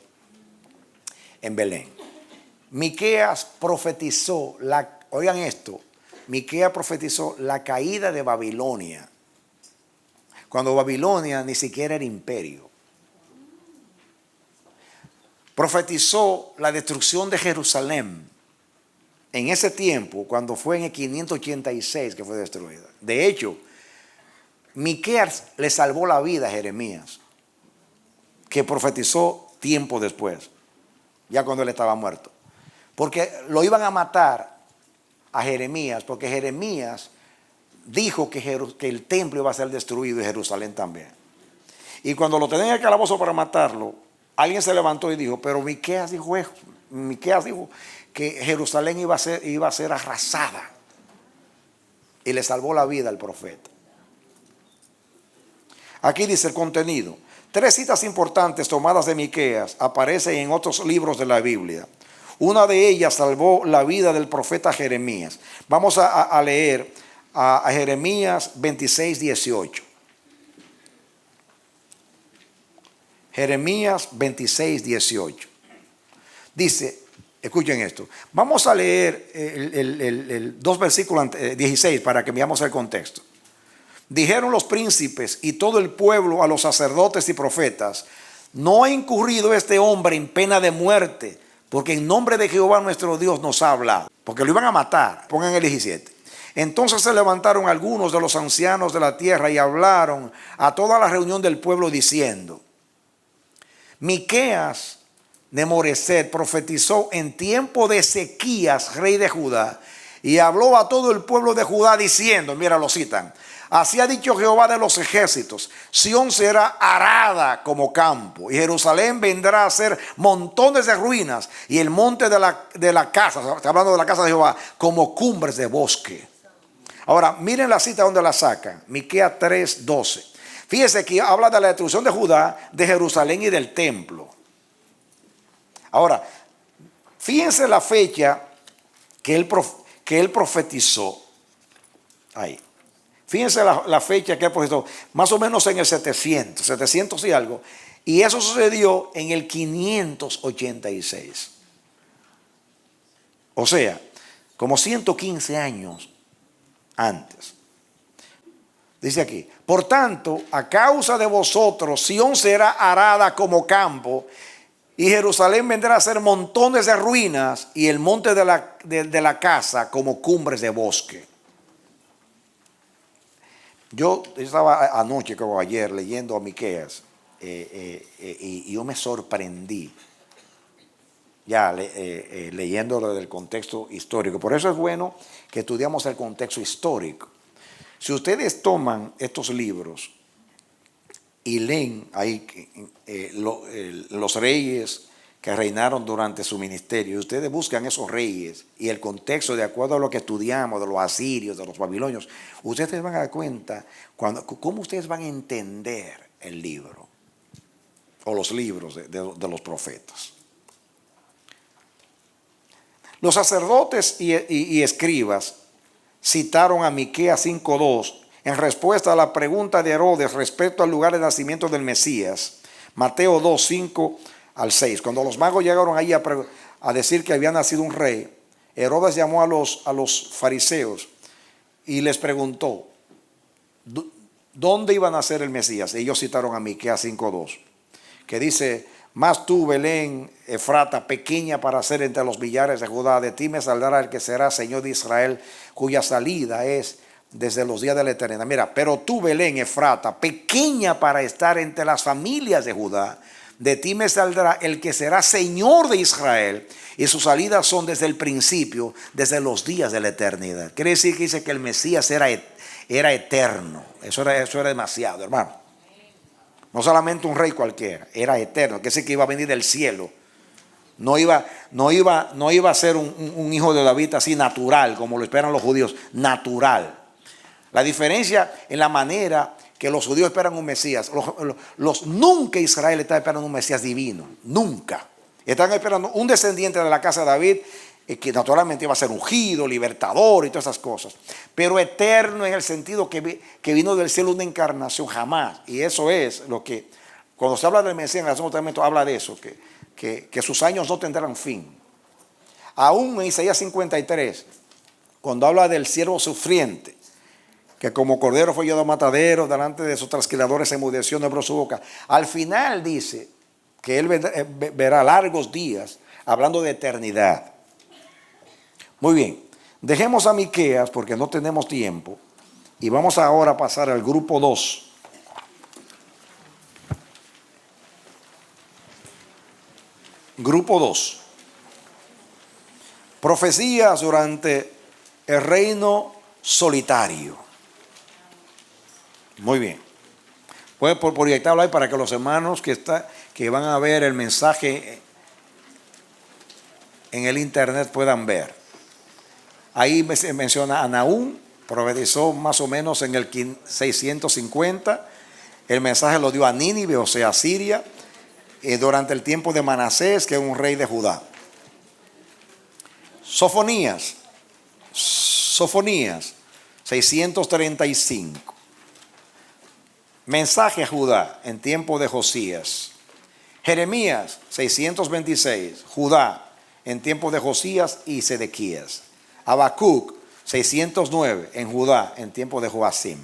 S1: en Belén. Miqueas profetizó, oigan esto, Miqueas profetizó la caída de Babilonia, cuando Babilonia ni siquiera era imperio. Profetizó la destrucción de Jerusalén en ese tiempo, cuando fue en el 586 que fue destruida. De hecho, Miqueas le salvó la vida a Jeremías, que profetizó tiempo después, ya cuando él estaba muerto. Porque lo iban a matar a Jeremías, porque Jeremías dijo que el templo iba a ser destruido y Jerusalén también. Y cuando lo tenían en el calabozo para matarlo, alguien se levantó y dijo, pero Miqueas dijo que Jerusalén iba a ser arrasada. Y le salvó la vida al profeta. Aquí dice el contenido. 3 citas importantes tomadas de Miqueas aparecen en otros libros de la Biblia. Una de ellas salvó la vida del profeta Jeremías. Vamos a leer a Jeremías 26, 18. Jeremías 26, 18. Dice, escuchen esto. Vamos a leer el 2 versículos 16 para que veamos el contexto. Dijeron los príncipes y todo el pueblo a los sacerdotes y profetas, no ha incurrido este hombre en pena de muerte, porque en nombre de Jehová nuestro Dios nos ha hablado. Porque lo iban a matar. Pongan el 17. Entonces se levantaron algunos de los ancianos de la tierra y hablaron a toda la reunión del pueblo diciendo, Miqueas de Moreset profetizó en tiempo de Ezequías, rey de Judá, y habló a todo el pueblo de Judá diciendo, mira, lo citan, así ha dicho Jehová de los ejércitos, Sión será arada como campo, y Jerusalén vendrá a ser montones de ruinas, y el monte de la casa, está hablando de la casa de Jehová, como cumbres de bosque. Ahora, miren la cita donde la sacan, Miqueas 3:12. Fíjese que habla de la destrucción de Judá, de Jerusalén y del templo. Ahora, fíjense la fecha que él profetizó. Ahí. Fíjense la fecha que él profetizó. Más o menos en el 700 y algo. Y eso sucedió en el 586. O sea, como 115 años antes. Dice aquí, por tanto, a causa de vosotros, Sión será arada como campo, Y Jerusalén vendrá a ser montones de ruinas y el monte de la casa como cumbres de bosque. Yo estaba anoche, como ayer, leyendo a Miqueas y yo me sorprendí ya leyéndolo del contexto histórico. Por eso es bueno que estudiamos el contexto histórico. Si ustedes toman estos libros y leen ahí los reyes que reinaron durante su ministerio, y ustedes buscan esos reyes y el contexto de acuerdo a lo que estudiamos de los asirios, de los babilonios, ustedes van a dar cuenta cómo ustedes van a entender el libro o los libros de los profetas. Los sacerdotes y escribas citaron a Miqueas 5:2 en respuesta a la pregunta de Herodes respecto al lugar de nacimiento del Mesías. Mateo 2:5-6. Cuando los magos llegaron ahí a decir que había nacido un rey, Herodes llamó a los fariseos y les preguntó ¿dónde iba a nacer el Mesías? Ellos citaron a Miqueas 5:2, que dice: mas tú, Belén, Efrata, pequeña para ser entre los millares de Judá, de ti me saldrá el que será Señor de Israel, cuya salida es desde los días de la eternidad. Mira, pero tú, Belén, Efrata, pequeña para estar entre las familias de Judá, de ti me saldrá el que será Señor de Israel, y sus salidas son desde el principio, desde los días de la eternidad. Quiere decir que dice que el Mesías era eterno. Eso era demasiado, hermano. No solamente un rey cualquiera, era eterno, que ese que iba a venir del cielo. No iba a ser un hijo de David así natural, como lo esperan los judíos, natural. La diferencia en la manera que los judíos esperan un Mesías, nunca Israel está esperando un Mesías divino, nunca. Están esperando un descendiente de la casa de David, que naturalmente iba a ser ungido, libertador y todas esas cosas, pero eterno en el sentido que vino del cielo una encarnación, jamás. Y eso es lo que, cuando se habla del Mesías en el Antiguo Testamento, habla de eso, que sus años no tendrán fin. Aún en Isaías 53, cuando habla del siervo sufriente, que como cordero fue llevado a matadero, delante de sus trasquiladores se enmudeció, no abrió su boca. Al final dice que él verá largos días, hablando de eternidad. Muy bien, dejemos a Miqueas porque no tenemos tiempo y vamos ahora a pasar al grupo 2. Grupo 2. Profecías durante el reino solitario. Muy bien. Pueden proyectarlo ahí para que los hermanos que van a ver el mensaje en el internet puedan ver. Ahí se menciona a Nahum, profetizó más o menos en el 650. El mensaje lo dio a Nínive, o sea, a Siria, durante el tiempo de Manasés, que es un rey de Judá. Sofonías, 635. Mensaje a Judá en tiempo de Josías. Jeremías, 626. Judá en tiempo de Josías y Sedequías. Habacuc, 609, en Judá, en tiempo de Joacim.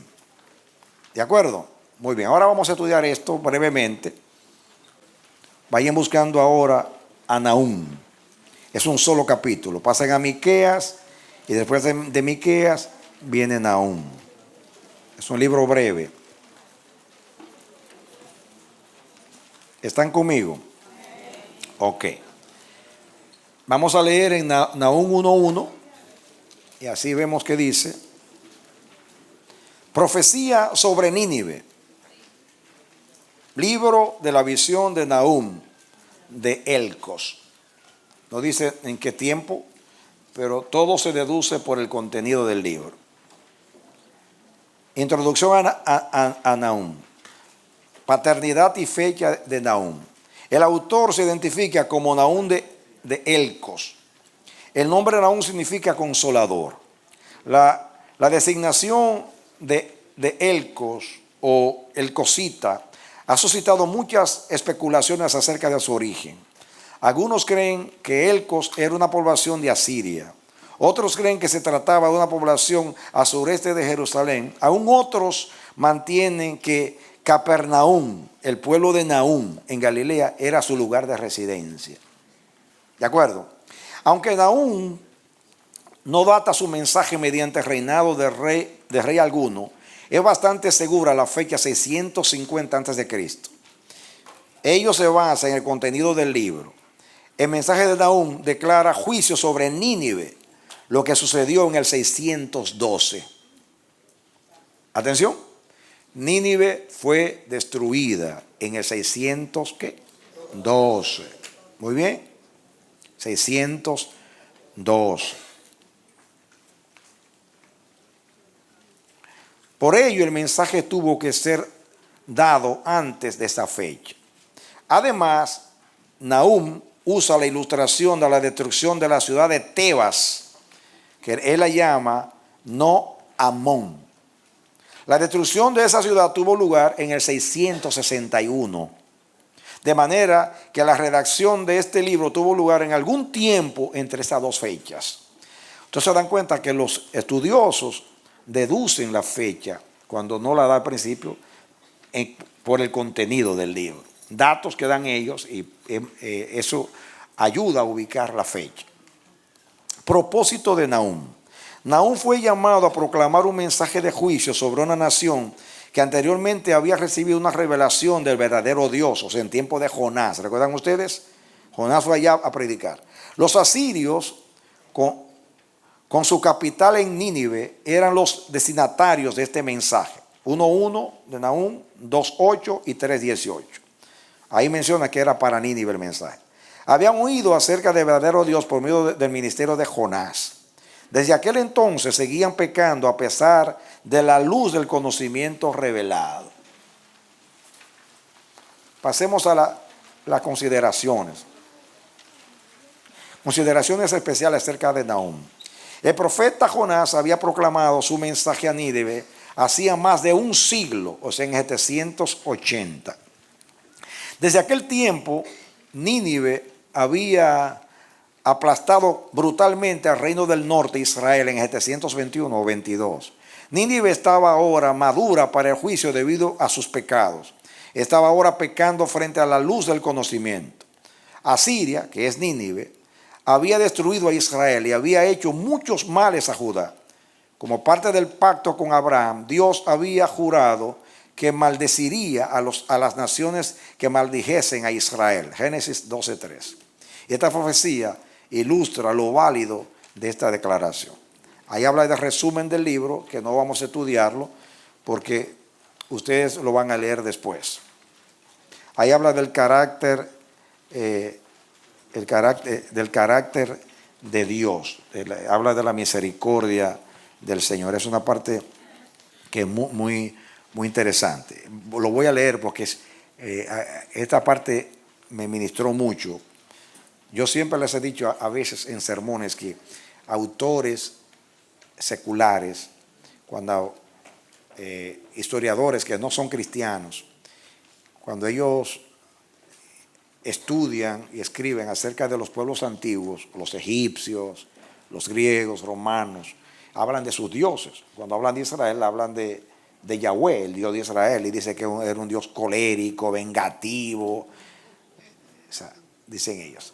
S1: ¿De acuerdo? Muy bien, ahora vamos a estudiar esto brevemente. Vayan buscando ahora a Nahum. Es un solo capítulo. Pasen a Miqueas y después de Miqueas viene Nahum. Es un libro breve. ¿Están conmigo? Ok. Vamos a leer en Nahum 1:1. Y así vemos que dice: profecía sobre Nínive, libro de la visión de Nahum de Elcos. No dice en qué tiempo, pero todo se deduce por el contenido del libro. Introducción a Nahum. Paternidad y fecha de Nahum. El autor se identifica como Nahum de Elcos. El nombre Nahum significa consolador. La designación de Elcos o Elcosita ha suscitado muchas especulaciones acerca de su origen. Algunos creen que Elcos era una población de Asiria. Otros creen que se trataba de una población al sureste de Jerusalén. Aún otros mantienen que Capernaum, el pueblo de Nahum en Galilea, era su lugar de residencia. ¿De acuerdo? Aunque Nahum no data su mensaje mediante reinado de rey alguno, es bastante segura la fecha 650 a.C. Ello se basa en el contenido del libro. El mensaje de Nahum declara juicio sobre Nínive, lo que sucedió en el 612. Atención, Nínive fue destruida en el 612. Muy bien, 612. Por ello el mensaje tuvo que ser dado antes de esa fecha. Además, Nahum usa la ilustración de la destrucción de la ciudad de Tebas, que él la llama No Amón. La destrucción de esa ciudad tuvo lugar en el 661. De manera que la redacción de este libro tuvo lugar en algún tiempo entre esas dos fechas. Entonces se dan cuenta que los estudiosos deducen la fecha cuando no la da al principio por el contenido del libro. Datos que dan ellos y eso ayuda a ubicar la fecha. Propósito de Nahum. Nahum fue llamado a proclamar un mensaje de juicio sobre una nación que anteriormente había recibido una revelación del verdadero Dios, o sea, en tiempo de Jonás. ¿Recuerdan ustedes? Jonás fue allá a predicar. Los asirios, con su capital en Nínive, eran los destinatarios de este mensaje. 1.1 de Nahum, 2.8 y 3.18. Ahí menciona que era para Nínive el mensaje. Habían oído acerca del verdadero Dios por medio del ministerio de Jonás. Desde aquel entonces seguían pecando a pesar de la luz del conocimiento revelado. Pasemos a las consideraciones. Consideraciones especiales acerca de Nahum. El profeta Jonás había proclamado su mensaje a Nínive hacía más de un siglo, o sea, en 780. Desde aquel tiempo, Nínive había aplastado brutalmente al reino del norte, Israel, en 721 o 22. Nínive estaba ahora madura para el juicio debido a sus pecados. Estaba ahora pecando frente a la luz del conocimiento. Asiria, que es Nínive, había destruido a Israel y había hecho muchos males a Judá. Como parte del pacto con Abraham, Dios había jurado que maldeciría a las naciones que maldijesen a Israel. Génesis 12:3. Y esta profecía ilustra lo válido de esta declaración. Ahí habla del resumen del libro, que no vamos a estudiarlo porque ustedes lo van a leer después. Ahí habla del carácter de Dios. Habla de la misericordia del Señor. Es una parte que es muy interesante. Lo voy a leer porque esta parte me ministró mucho. Yo siempre les he dicho a veces en sermones que autores seculares, cuando historiadores que no son cristianos, cuando ellos estudian y escriben acerca de los pueblos antiguos, los egipcios, los griegos, romanos, hablan de sus dioses. Cuando hablan de Israel, hablan de Yahweh, el Dios de Israel, y dice que era un Dios colérico, vengativo. O sea, dicen ellos.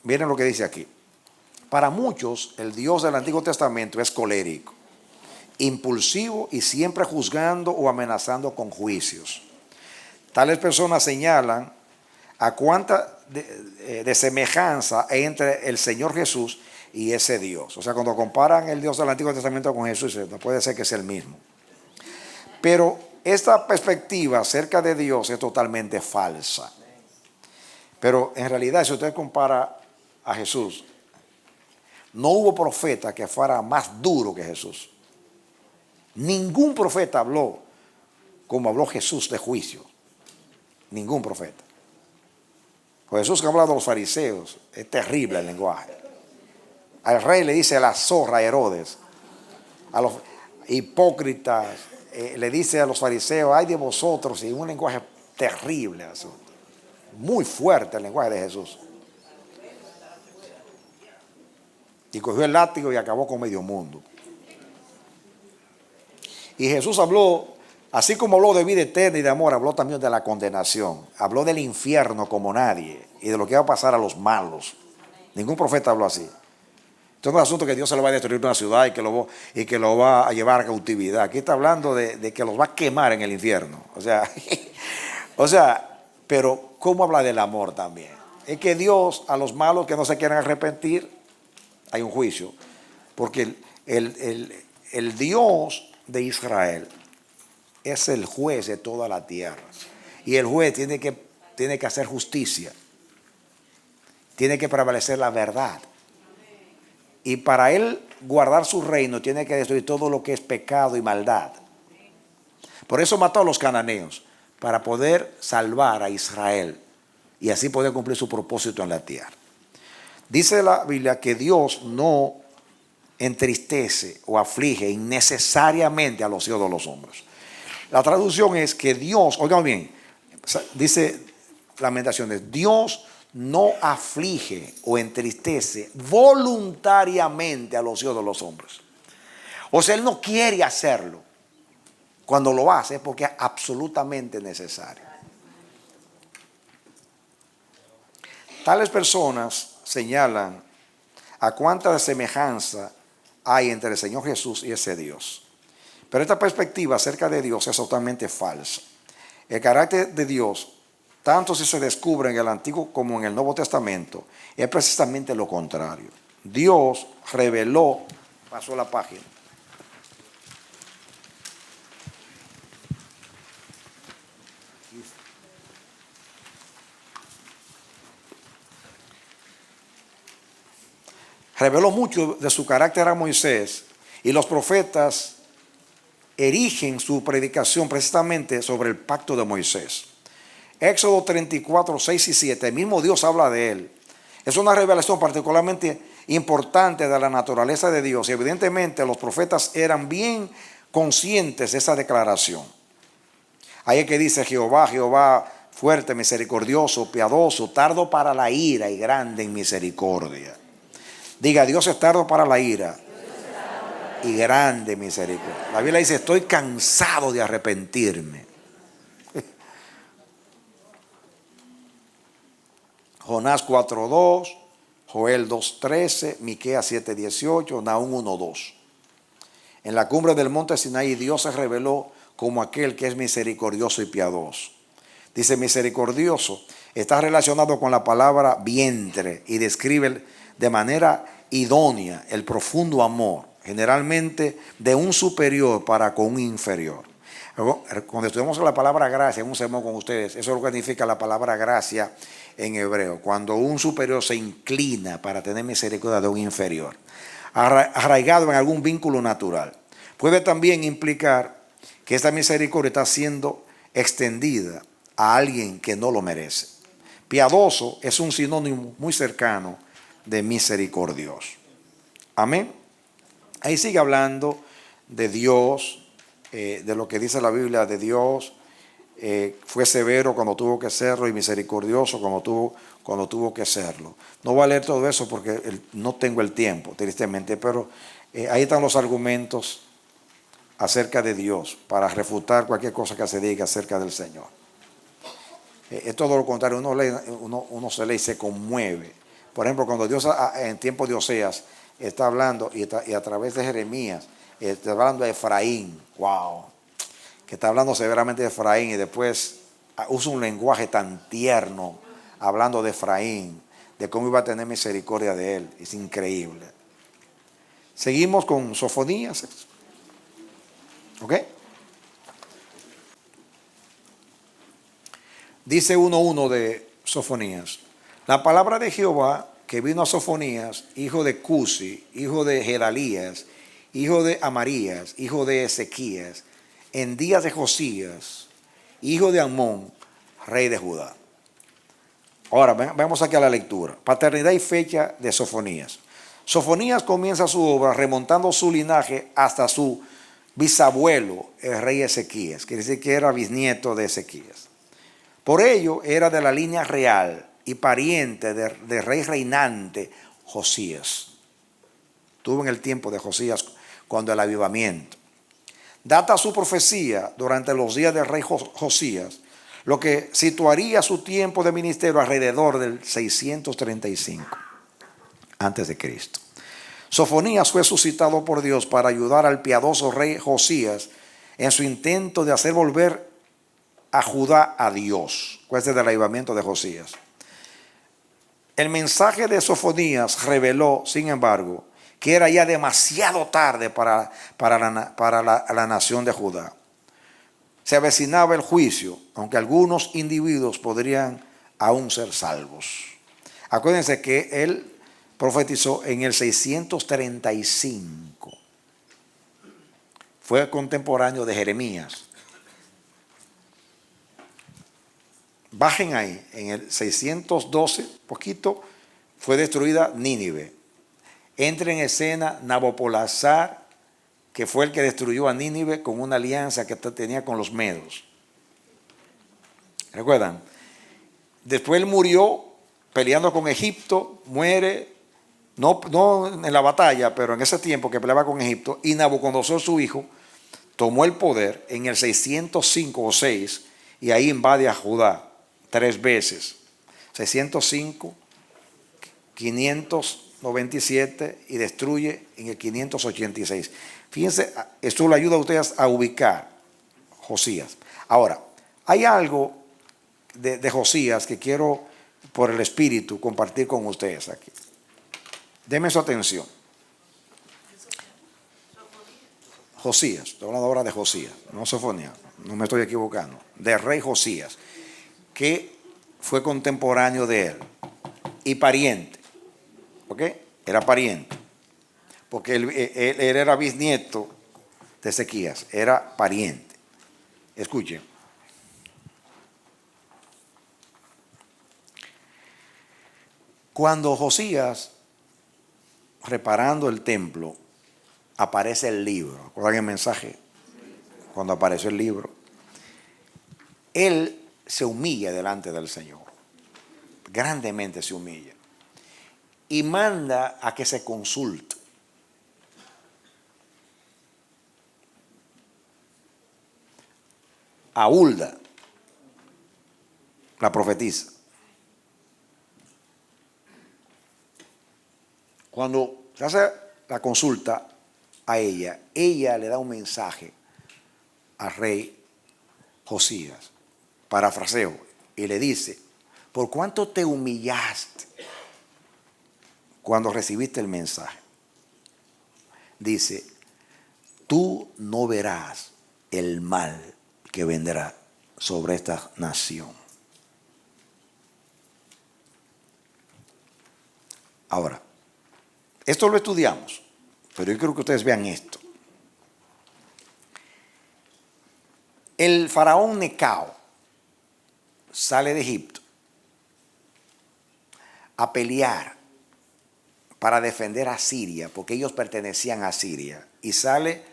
S1: Miren lo que dice aquí. Para muchos, el Dios del Antiguo Testamento es colérico, impulsivo y siempre juzgando o amenazando con juicios. Tales personas señalan a cuánta de semejanza entre el Señor Jesús y ese Dios. O sea, cuando comparan el Dios del Antiguo Testamento con Jesús, no puede ser que sea el mismo. Pero esta perspectiva acerca de Dios es totalmente falsa. Pero en realidad, si usted compara a Jesús, no hubo profeta que fuera más duro que Jesús. Ningún profeta habló como habló Jesús de juicio. Ningún profeta. Pues Jesús que habla de los fariseos, es terrible el lenguaje. Al rey le dice la zorra a Herodes. A los hipócritas le dice a los fariseos, ay de vosotros, y un lenguaje terrible. Muy fuerte el lenguaje de Jesús. Y cogió el látigo y acabó con medio mundo. Y Jesús habló Así como habló de vida eterna y de amor, habló también de la condenación. Habló del infierno como nadie y de lo que va a pasar a los malos. Ningún profeta habló así. Esto no es un asunto que Dios se lo va a destruir una ciudad y que lo va a llevar a cautividad. Aquí está hablando de que los va a quemar en el infierno. O sea, pero ¿cómo habla del amor también? Es que Dios a los malos que no se quieren arrepentir, hay un juicio. Porque el Dios de Israel es el juez de toda la tierra. Y el juez tiene que hacer justicia. Tiene que prevalecer la verdad. Y para él guardar su reino tiene que destruir todo lo que es pecado y maldad. Por eso mató a los cananeos, para poder salvar a Israel y así poder cumplir su propósito en la tierra. Dice la Biblia que Dios no entristece o aflige innecesariamente a los hijos de los hombres. La traducción es que Dios, oigan bien, dice Lamentaciones, Dios no aflige o entristece voluntariamente a los hijos de los hombres. O sea, Él no quiere hacerlo. Cuando lo hace es porque es absolutamente necesario. Tales personas señalan a cuánta semejanza hay entre el Señor Jesús y ese Dios. Pero esta perspectiva acerca de Dios es totalmente falsa. El carácter de Dios, tanto si se descubre en el Antiguo como en el Nuevo Testamento, es precisamente lo contrario. Dios reveló, pasó la página. Reveló mucho de su carácter a Moisés y los profetas erigen su predicación precisamente sobre el pacto de Moisés. Éxodo 34, 6 y 7, el mismo Dios habla de él. Es una revelación particularmente importante de la naturaleza de Dios y evidentemente los profetas eran bien conscientes de esa declaración. Ahí es que dice Jehová, Jehová fuerte, misericordioso, piadoso, tardo para la ira y grande en misericordia. Diga, Dios es tardo para la ira y grande misericordia. La Biblia dice, estoy cansado de arrepentirme. Jonás 4:2, Joel 2:13, Miqueas 7:18, Nahum 1:2. En la cumbre del monte Sinaí, Dios se reveló como aquel que es misericordioso y piadoso. Dice misericordioso, está relacionado con la palabra vientre y describe de manera idónea el profundo amor, generalmente de un superior para con un inferior. Cuando estudiamos la palabra gracia en un sermón con ustedes, eso es lo que significa la palabra gracia en hebreo. Cuando un superior se inclina para tener misericordia de un inferior, arraigado en algún vínculo natural. Puede también implicar que esta misericordia está siendo extendida a alguien que no lo merece. Piadoso es un sinónimo muy cercano de misericordioso. Amén. Ahí sigue hablando de Dios, de lo que dice la Biblia de Dios. Fue severo cuando tuvo que serlo y misericordioso cuando tuvo que serlo. No voy a leer todo eso porque no tengo el tiempo, tristemente, pero ahí están los argumentos acerca de Dios para refutar cualquier cosa que se diga acerca del Señor. Es todo lo contrario, uno se lee y se conmueve. Por ejemplo, cuando Dios en tiempo de Oseas está hablando y a través de Jeremías está hablando de Efraín, wow, que está hablando severamente de Efraín y después usa un lenguaje tan tierno hablando de Efraín, de cómo iba a tener misericordia de él. Es increíble. Seguimos con Sofonías. ¿Ok? Dice 1:1 de Sofonías. La palabra de Jehová que vino a Sofonías, hijo de Cusi, hijo de Gedalías, hijo de Amarías, hijo de Ezequías, en días de Josías, hijo de Amón, rey de Judá. Ahora, vamos aquí a la lectura. Paternidad y fecha de Sofonías. Sofonías comienza su obra remontando su linaje hasta su bisabuelo, el rey Ezequías. Quiere decir que era bisnieto de Ezequías. Por ello, era de la línea real y pariente del rey reinante Josías. Tuvo en el tiempo de Josías cuando el avivamiento. data su profecía durante los días del rey Josías, lo que situaría su tiempo de ministerio alrededor del 635 antes de Cristo. Sofonías fue suscitado por Dios para ayudar al piadoso rey Josías en su intento de hacer volver a Judá a Dios, después del avivamiento de Josías. El mensaje de Sofonías reveló, sin embargo, que era ya demasiado tarde para la nación de Judá. Se avecinaba el juicio, aunque algunos individuos podrían aún ser salvos. Acuérdense que él profetizó en el 635. Fue contemporáneo de Jeremías. Bajen ahí, en el 612, poquito, fue destruida Nínive. Entra en escena Nabopolassar, que fue el que destruyó a Nínive con una alianza que tenía con los medos. ¿Recuerdan? Después él murió peleando con Egipto, muere, no en la batalla, pero en ese tiempo que peleaba con Egipto, y Nabucodonosor, su hijo, tomó el poder en el 605 o 6 y ahí invade a Judá 3 veces. 605, 597 y destruye en el 586. Fíjense, esto le ayuda a ustedes a ubicar Josías. Ahora, hay algo de Josías que quiero por el Espíritu compartir con ustedes aquí. Denme su atención. Josías, estoy hablando ahora de Josías, no Sofonía, no me estoy equivocando, del rey Josías, que fue contemporáneo de él y pariente, ¿ok? Era pariente, porque él era bisnieto de Ezequías, era pariente. Escuchen. Cuando Josías, reparando el templo, aparece el libro. ¿Acuerdan el mensaje? Cuando apareció el libro, él se humilla delante del Señor. Grandemente se humilla. Y manda a que se consulte. A Hulda, la profetisa. Cuando se hace la consulta a ella le da un mensaje al rey Josías, parafraseo, y le dice: ¿por cuánto te humillaste cuando recibiste el mensaje? Dice: tú no verás el mal que vendrá sobre esta nación. Ahora, esto lo estudiamos, pero yo quiero que ustedes vean esto. El faraón Necao sale de Egipto a pelear para defender a Siria, porque ellos pertenecían a Siria, y sale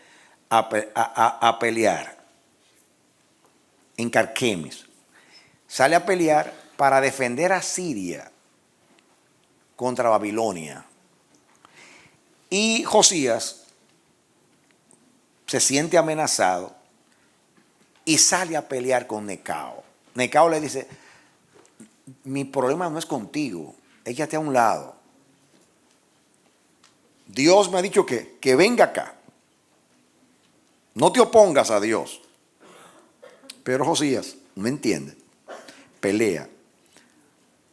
S1: a pelear en Carquemis. Sale a pelear para defender a Siria contra Babilonia. Y Josías se siente amenazado y sale a pelear con Necao. Necao le dice: mi problema no es contigo, échate a un lado. Dios me ha dicho que venga acá. No te opongas a Dios. Pero Josías, ¿me entiende? Pelea.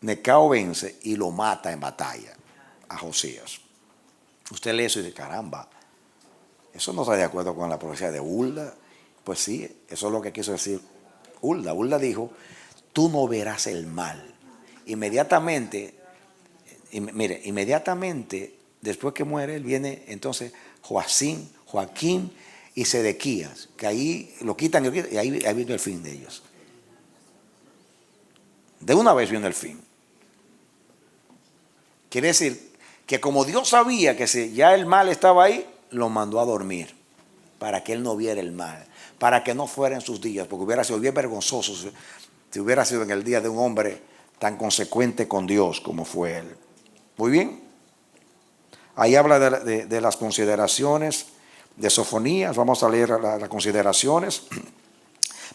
S1: Necao vence y lo mata en batalla a Josías. Usted lee eso y dice: caramba, eso no está de acuerdo con la profecía de Hulda. Pues sí, eso es lo que quiso decir Hulda. Hulda dijo: tú no verás el mal. Inmediatamente, después que muere él, viene entonces Joaquín y Sedequías, que ahí lo quitan y ahí viene el fin de ellos. De una vez viene el fin. Quiere decir que como Dios sabía que si ya el mal estaba ahí, lo mandó a dormir para que él no viera el mal, para que no fuera en sus días, porque hubiera sido bien vergonzoso si hubiera sido en el día de un hombre tan consecuente con Dios como fue él. Muy bien. Ahí habla de las consideraciones de Sofonías. Vamos a leer las consideraciones.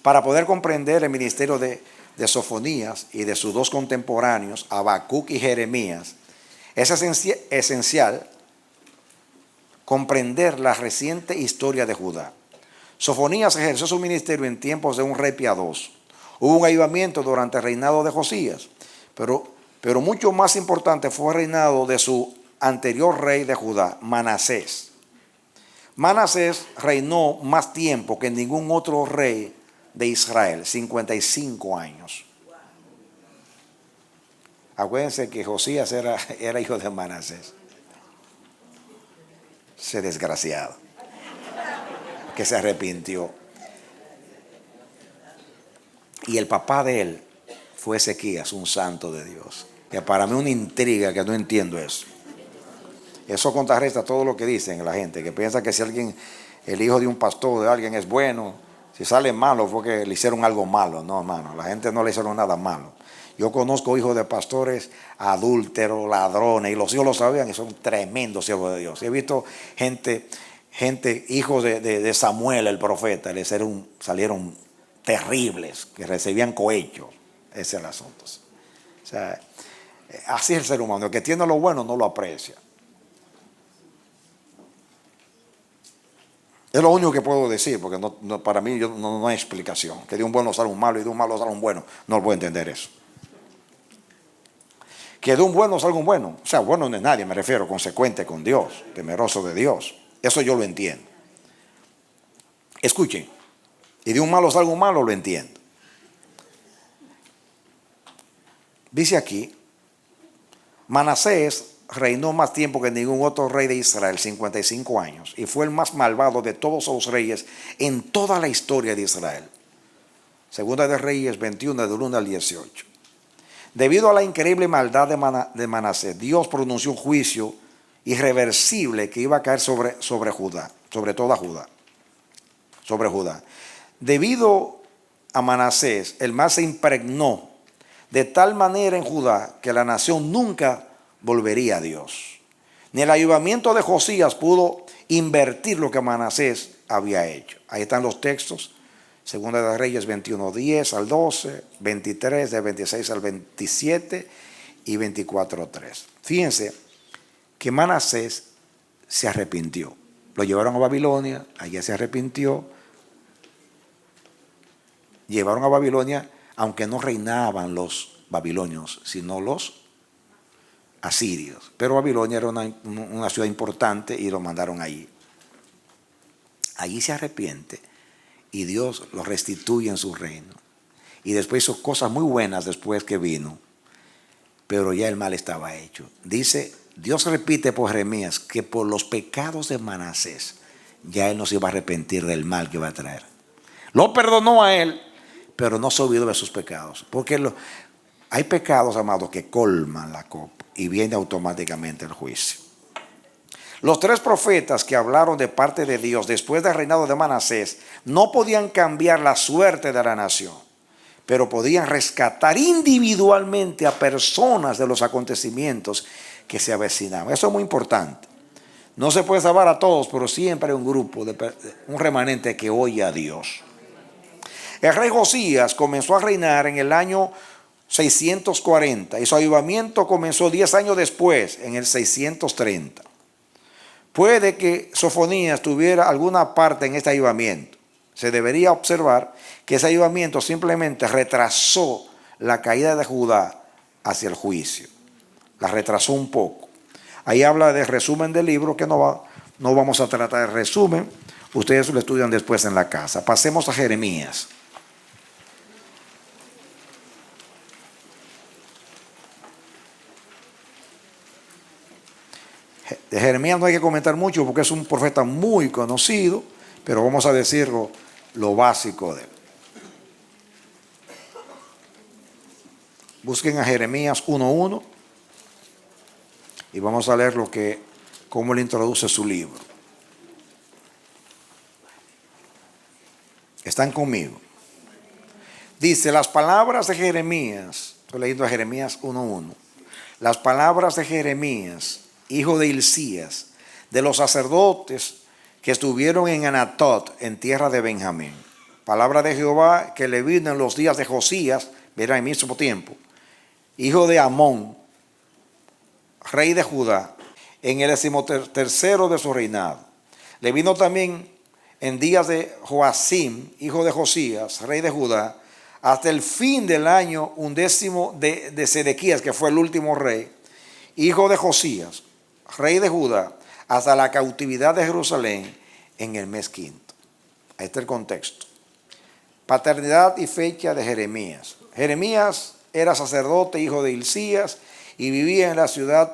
S1: Para poder comprender el ministerio de Sofonías y de sus dos contemporáneos, Habacuc y Jeremías, es esencial comprender la reciente historia de Judá. Sofonías ejerció su ministerio en tiempos de un rey piadoso. Hubo un avivamiento durante el reinado de Josías, pero mucho más importante fue el reinado de su anterior rey de Judá, Manasés. Manasés reinó más tiempo que ningún otro rey de Israel, 55 años. Acuérdense que Josías era hijo de Manasés. Ese desgraciado, que se arrepintió. Y el papá de él fue Ezequías, un santo de Dios. Que para mí una intriga que no entiendo eso. Eso contrarresta todo lo que dicen la gente, que piensa que si alguien, el hijo de un pastor, de alguien es bueno, si sale malo fue que le hicieron algo malo. No, hermano, la gente no le hicieron nada malo. Yo conozco hijos de pastores adúlteros, ladrones, y los hijos lo sabían y son tremendos siervos de Dios. He visto gente hijos de Samuel, el profeta, salieron terribles, que recibían cohechos. Ese es el asunto. O sea, así es el ser humano. El que tiene lo bueno no lo aprecia. Es lo único que puedo decir, porque para mí no hay explicación. Que de un bueno sale un malo y de un malo sale un bueno. No puedo entender eso. Que de un bueno salga un bueno. O sea, bueno no es nadie, me refiero, consecuente con Dios, temeroso de Dios. Eso yo lo entiendo. Escuchen, y de un malo salga un malo, lo entiendo. Dice aquí, Manasés reinó más tiempo que ningún otro rey de Israel, 55 años, y fue el más malvado de todos los reyes en toda la historia de Israel. Segunda de Reyes 21, del 1 al 18. Debido a la increíble maldad de Manasés, Dios pronunció un juicio irreversible que iba a caer sobre Judá, sobre toda Judá. Sobre Judá. Debido a Manasés, el mal se impregnó de tal manera en Judá que la nación nunca volvería a Dios. Ni el avivamiento de Josías pudo invertir lo que Manasés había hecho. Ahí están los textos. Segunda de Reyes 21, 10 al 12, 23, de 26 al 27 y 24, 3. Fíjense que Manasés se arrepintió. Lo llevaron a Babilonia, allá se arrepintió. Llevaron a Babilonia, aunque no reinaban los babilonios, sino los asirios. Pero Babilonia era una ciudad importante y lo mandaron allí. Allí se arrepiente. Y Dios lo restituye en su reino. Y después hizo cosas muy buenas después que vino. Pero ya el mal estaba hecho. Dice, Dios repite por Jeremías que por los pecados de Manasés, ya él no se iba a arrepentir del mal que iba a traer. Lo perdonó a él, pero no se olvidó de sus pecados. Porque hay pecados, amados, que colman la copa y viene automáticamente el juicio. Los tres profetas que hablaron de parte de Dios después del reinado de Manasés no podían cambiar la suerte de la nación, pero podían rescatar individualmente a personas de los acontecimientos que se avecinaban. Eso es muy importante. No se puede salvar a todos, pero siempre hay un grupo, un remanente que oye a Dios. El rey Josías comenzó a reinar en el año 640 y su avivamiento comenzó 10 años después, en el 630. Puede que Sofonías tuviera alguna parte en este avivamiento. Se debería observar que ese avivamiento simplemente retrasó la caída de Judá hacia el juicio. La retrasó un poco. Ahí habla de resumen del libro, que no vamos a tratar de resumen. Ustedes lo estudian después en la casa. Pasemos a Jeremías. De Jeremías no hay que comentar mucho porque es un profeta muy conocido, pero vamos a decir lo básico de él. Busquen a Jeremías 1:1 y vamos a leer cómo él introduce su libro. ¿Están conmigo? Dice, las palabras de Jeremías, estoy leyendo a Jeremías 1:1. Las palabras de Jeremías, hijo de Hilcías, de los sacerdotes que estuvieron en Anatot, en tierra de Benjamín. Palabra de Jehová que le vino en los días de Josías, verá, en mismo tiempo, hijo de Amón, rey de Judá, en el 13º de su reinado. Le vino también en días de Joacim, hijo de Josías, rey de Judá, hasta el fin del año 11 de Sedequías, que fue el último rey, hijo de Josías, rey de Judá, hasta la cautividad de Jerusalén en el mes quinto. Ahí está el contexto. Paternidad y fecha de Jeremías. Jeremías era sacerdote, hijo de Hilcías, y vivía en la ciudad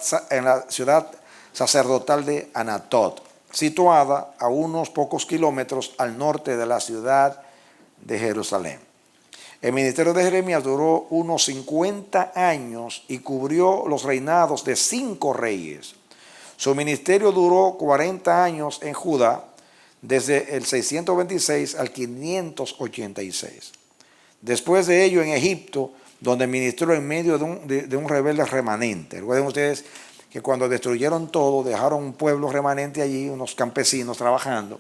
S1: sacerdotal de Anatot, situada a unos pocos kilómetros al norte de la ciudad de Jerusalén. El ministerio de Jeremías duró unos 50 años y cubrió los reinados de 5 reyes. Su ministerio duró 40 años en Judá, desde el 626 al 586. Después de ello en Egipto, donde ministró en medio de un rebelde remanente. Recuerden ustedes que cuando destruyeron todo, dejaron un pueblo remanente allí, unos campesinos trabajando,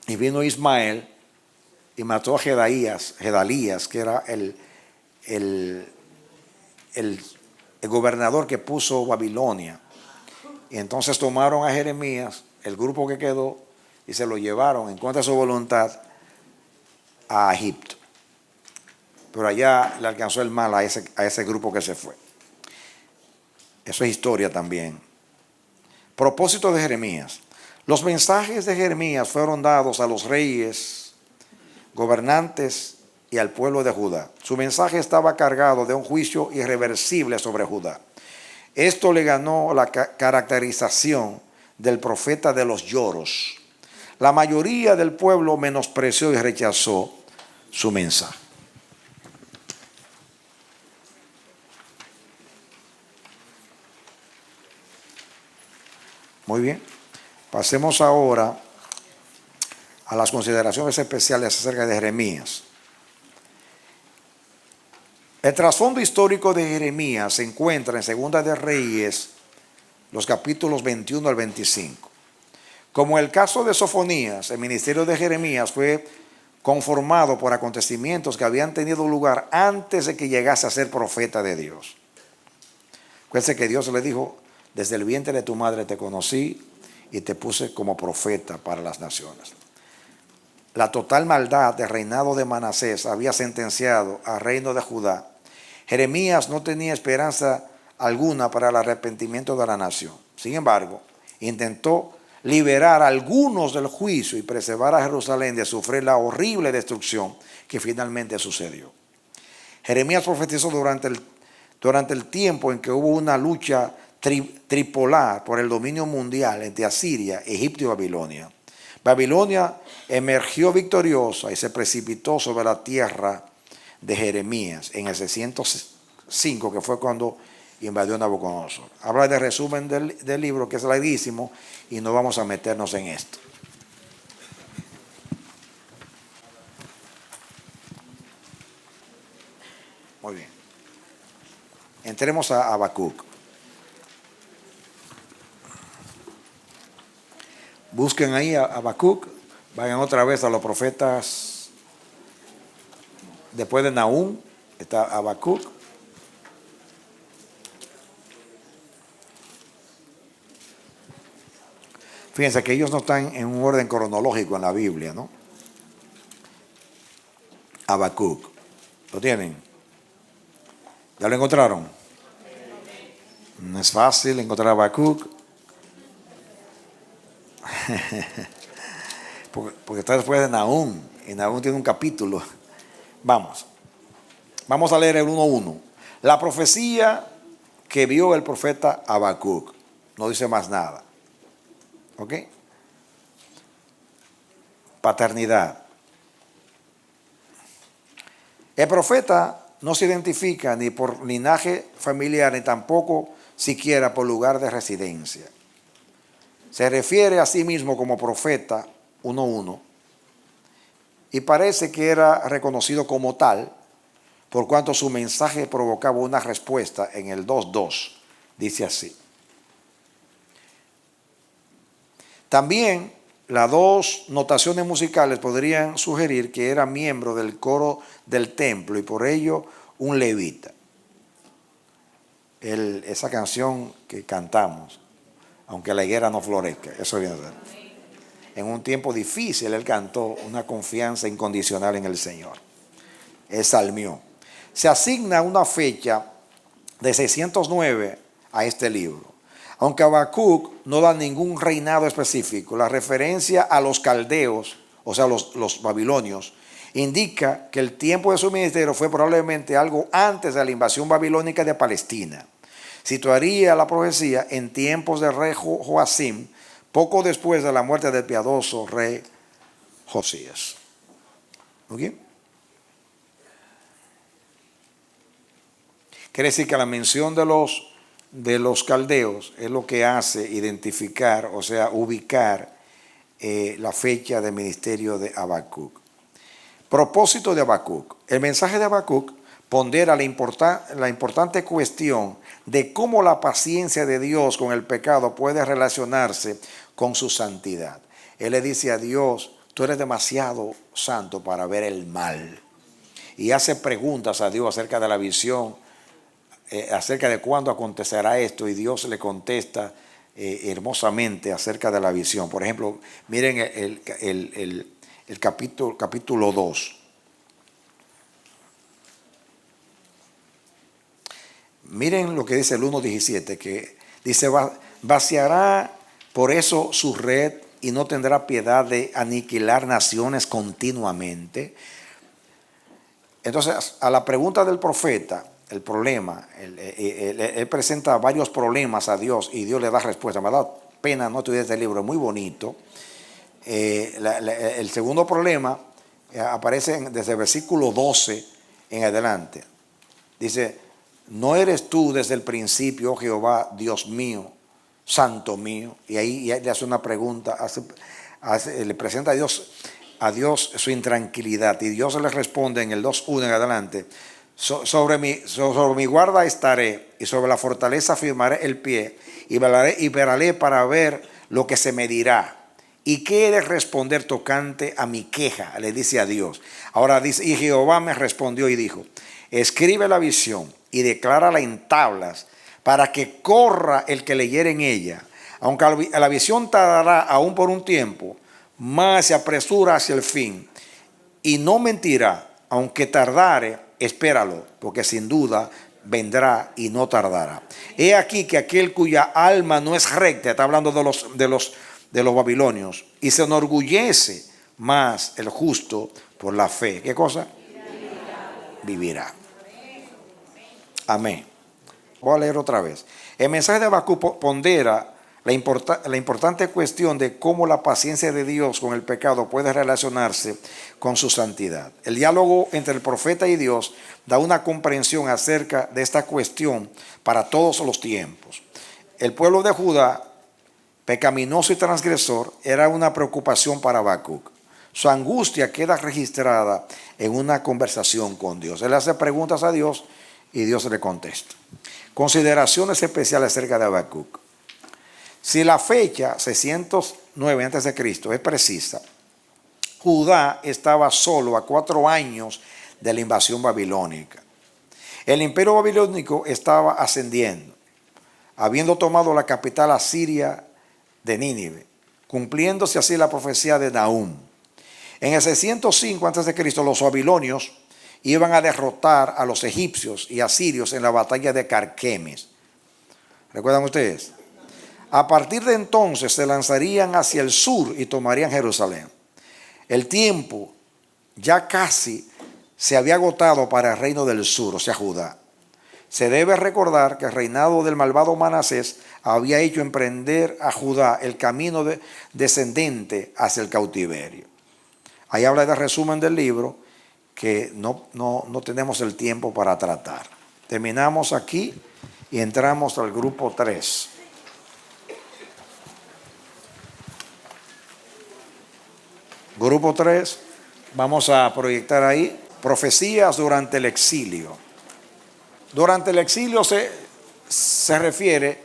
S1: y vino Ismael y mató a Gedalías, que era el gobernador que puso Babilonia. Y entonces tomaron a Jeremías, el grupo que quedó, y se lo llevaron en contra de su voluntad a Egipto. Pero allá le alcanzó el mal a ese grupo que se fue. Eso es historia también. Propósito de Jeremías. Los mensajes de Jeremías fueron dados a los reyes, gobernantes y al pueblo de Judá. Su mensaje estaba cargado de un juicio irreversible sobre Judá. Esto le ganó la caracterización del profeta de los lloros. La mayoría del pueblo menospreció y rechazó su mensaje. Muy bien, pasemos ahora a las consideraciones especiales acerca de Jeremías. El trasfondo histórico de Jeremías se encuentra en Segunda de Reyes, los capítulos 21 al 25. Como el caso de Sofonías, el ministerio de Jeremías fue conformado por acontecimientos que habían tenido lugar antes de que llegase a ser profeta de Dios. Acuérdense que Dios le dijo: desde el vientre de tu madre te conocí y te puse como profeta para las naciones. La total maldad del reinado de Manasés había sentenciado al reino de Judá. Jeremías no tenía esperanza alguna para el arrepentimiento de la nación. Sin embargo, intentó liberar a algunos del juicio y preservar a Jerusalén de sufrir la horrible destrucción que finalmente sucedió. Jeremías profetizó durante el tiempo en que hubo una lucha tripolar por el dominio mundial entre Asiria, Egipto y Babilonia. Babilonia emergió victoriosa y se precipitó sobre la tierra de Jeremías en el 605, que fue cuando invadió Nabucodonosor. Habla de resumen del libro, que es larguísimo, y no vamos a meternos en esto. Muy bien. Entremos a Habacuc. Busquen ahí a Habacuc, vayan otra vez a los profetas. Después de Nahum está Habacuc. Fíjense que ellos no están en un orden cronológico en la Biblia, ¿no? Habacuc. ¿Lo tienen? ¿Ya lo encontraron? No es fácil encontrar a Habacuc. Porque está después de Nahum, y Nahum tiene un capítulo. Vamos a leer el 1:1. La profecía que vio el profeta Habacuc. No dice más nada. ¿Ok? Paternidad. El profeta no se identifica ni por linaje familiar, ni tampoco siquiera por lugar de residencia. Se refiere a sí mismo como profeta 1:1 y parece que era reconocido como tal por cuanto su mensaje provocaba una respuesta en el 2:2. Dice así. También Las dos notaciones musicales podrían sugerir que era miembro del coro del templo y por ello un levita. Esa canción que cantamos, aunque la higuera no florezca, eso viene a ser. En un tiempo difícil él cantó una confianza incondicional en el Señor. Él salmió. Se asigna una fecha de 609 a este libro. Aunque Habacuc no da ningún reinado específico, la referencia a los caldeos, o sea, los babilonios, indica que el tiempo de su ministerio fue probablemente algo antes de la invasión babilónica de Palestina. Situaría la profecía en tiempos del rey Joacim, poco después de la muerte del piadoso rey Josías. ¿Ok? Quiere decir que la mención de los caldeos es lo que hace identificar, o sea, ubicar la fecha del ministerio de Habacuc. Propósito de Habacuc. El mensaje de Habacuc pondera la importante cuestión de cómo la paciencia de Dios con el pecado puede relacionarse con su santidad. Él le dice a Dios, tú eres demasiado santo para ver el mal. Y hace preguntas a Dios acerca de la visión, acerca de cuándo acontecerá esto, y Dios le contesta hermosamente acerca de la visión. Por ejemplo, miren el capítulo 2. Miren lo que dice el 1:17, que dice, vaciará por eso su red y no tendrá piedad de aniquilar naciones continuamente. Entonces, a la pregunta del profeta, el problema, él presenta varios problemas a Dios y Dios le da respuesta. Me da pena no estudiar este libro, es muy bonito. El segundo problema aparece desde el versículo 12 en adelante. Dice, ¿no eres tú desde el principio, oh Jehová, Dios mío, santo mío? Y ahí le hace una pregunta, le presenta a Dios su intranquilidad. Y Dios le responde en el 2:1 en adelante, sobre mi guarda estaré y sobre la fortaleza firmaré el pie y velaré para ver lo que se me dirá. ¿Y qué he de responder tocante a mi queja? Le dice a Dios. Ahora dice, y Jehová me respondió y dijo, escribe la visión y declárala en tablas para que corra el que leyere en ella. Aunque la visión tardará aún por un tiempo, más se apresura hacia el fin. Y no mentirá, aunque tardare, espéralo, porque sin duda vendrá y no tardará. He aquí que aquel cuya alma no es recta, está hablando de los babilonios, y se enorgullece, más el justo por la fe. ¿Qué cosa? Vivirá. Amén. Voy a leer otra vez. El mensaje de Habacuc pondera la importante cuestión de cómo la paciencia de Dios con el pecado puede relacionarse con su santidad. El diálogo entre el profeta y Dios da una comprensión acerca de esta cuestión para todos los tiempos. El pueblo de Judá, pecaminoso y transgresor, era una preocupación para Habacuc. Su angustia queda registrada en una conversación con Dios. Él hace preguntas a Dios y Dios le contesta. Consideraciones especiales acerca de Habacuc. Si la fecha 609 a.C. es precisa, Judá estaba solo a 4 años de la invasión babilónica. El imperio babilónico estaba ascendiendo, habiendo tomado la capital asiria de Nínive, cumpliéndose así la profecía de Nahum. En el 605 a.C. los babilonios iban a derrotar a los egipcios y asirios en la batalla de Carquemes. ¿Recuerdan ustedes? A partir de entonces se lanzarían hacia el sur y tomarían Jerusalén. El tiempo ya casi se había agotado para el reino del sur, o sea, Judá. Se debe recordar que el reinado del malvado Manasés había hecho emprender a Judá el camino descendente hacia el cautiverio. Ahí habla de resumen del libro que no tenemos el tiempo para tratar. Terminamos aquí y entramos al grupo 3. Grupo 3, vamos a proyectar ahí, profecías durante el exilio. Durante el exilio se refiere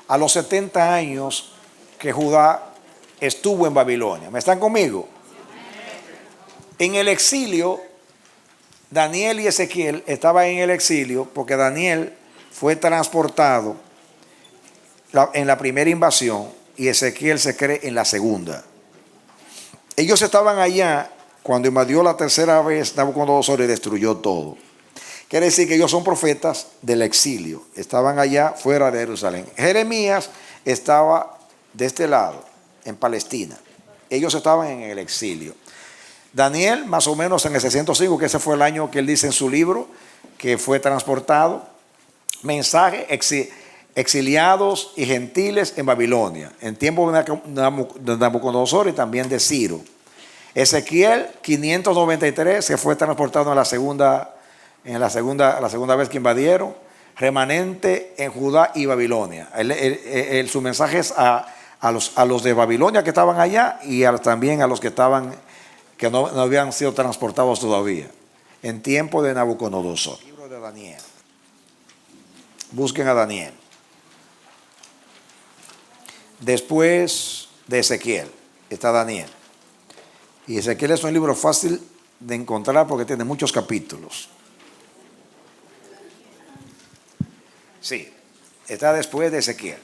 S1: a los 70 años que Judá estuvo en Babilonia. ¿Me están conmigo? En el exilio, Daniel y Ezequiel estaban en el exilio porque Daniel fue transportado en la primera invasión y Ezequiel se cree en la segunda. Ellos estaban allá cuando invadió la tercera vez Nabucodonosor y destruyó todo. Quiere decir que ellos son profetas del exilio. Estaban allá fuera de Jerusalén. Jeremías estaba de este lado, en Palestina. Ellos estaban en el exilio. Daniel, más o menos en el 605, que ese fue el año que él dice en su libro, que fue transportado. Mensaje, exiliados y gentiles en Babilonia, en tiempo de Nabucodonosor y también de Ciro. Ezequiel, 593, se fue transportado en la segunda vez que invadieron, remanente en Judá y Babilonia. Su mensaje es a los de Babilonia que estaban allá y también a los que no habían sido transportados todavía, en tiempo de Nabucodonosor. Libro de Daniel. Busquen a Daniel. Después de Ezequiel está Daniel. Y Ezequiel es un libro fácil de encontrar porque tiene muchos capítulos. Sí, está después de Ezequiel.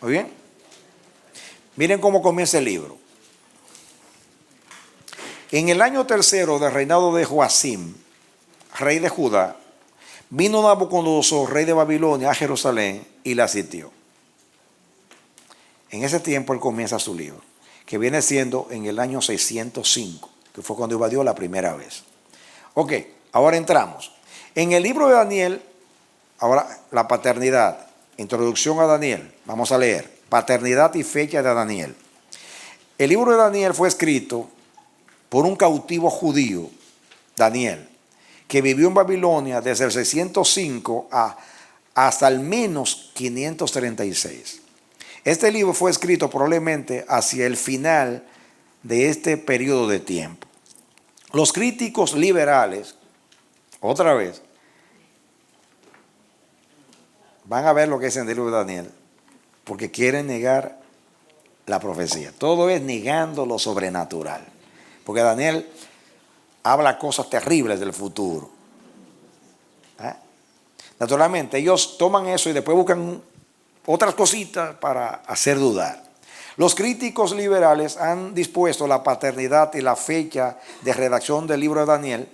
S1: ¿Muy bien? Miren cómo comienza el libro. En el año tercero del reinado de Joacim, rey de Judá, vino Nabucodonosor, rey de Babilonia, a Jerusalén y la sitió. En ese tiempo él comienza su libro, que viene siendo en el año 605, que fue cuando invadió la primera vez. Ok, ahora entramos. En el libro de Daniel, ahora la paternidad, introducción a Daniel, vamos a leer, paternidad y fecha de Daniel. El libro de Daniel fue escrito por un cautivo judío, Daniel, que vivió en Babilonia desde el 605 hasta al menos 536. Este libro fue escrito probablemente hacia el final de este periodo de tiempo. Los críticos liberales, otra vez, van a ver lo que es en el libro de Daniel, porque quieren negar la profecía. Todo es negando lo sobrenatural, porque Daniel habla cosas terribles del futuro. Naturalmente, ellos toman eso y después buscan otras cositas para hacer dudar. Los críticos liberales han dispuesto la paternidad y la fecha de redacción del libro de Daniel,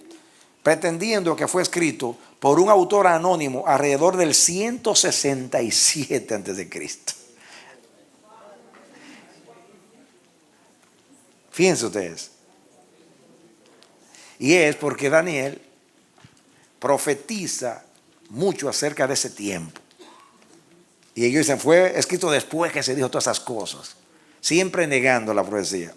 S1: pretendiendo que fue escrito por un autor anónimo alrededor del 167 a.C. Fíjense ustedes. Y es porque Daniel profetiza mucho acerca de ese tiempo. Y ellos dicen, fue escrito después que se dijo todas esas cosas, siempre negando la profecía.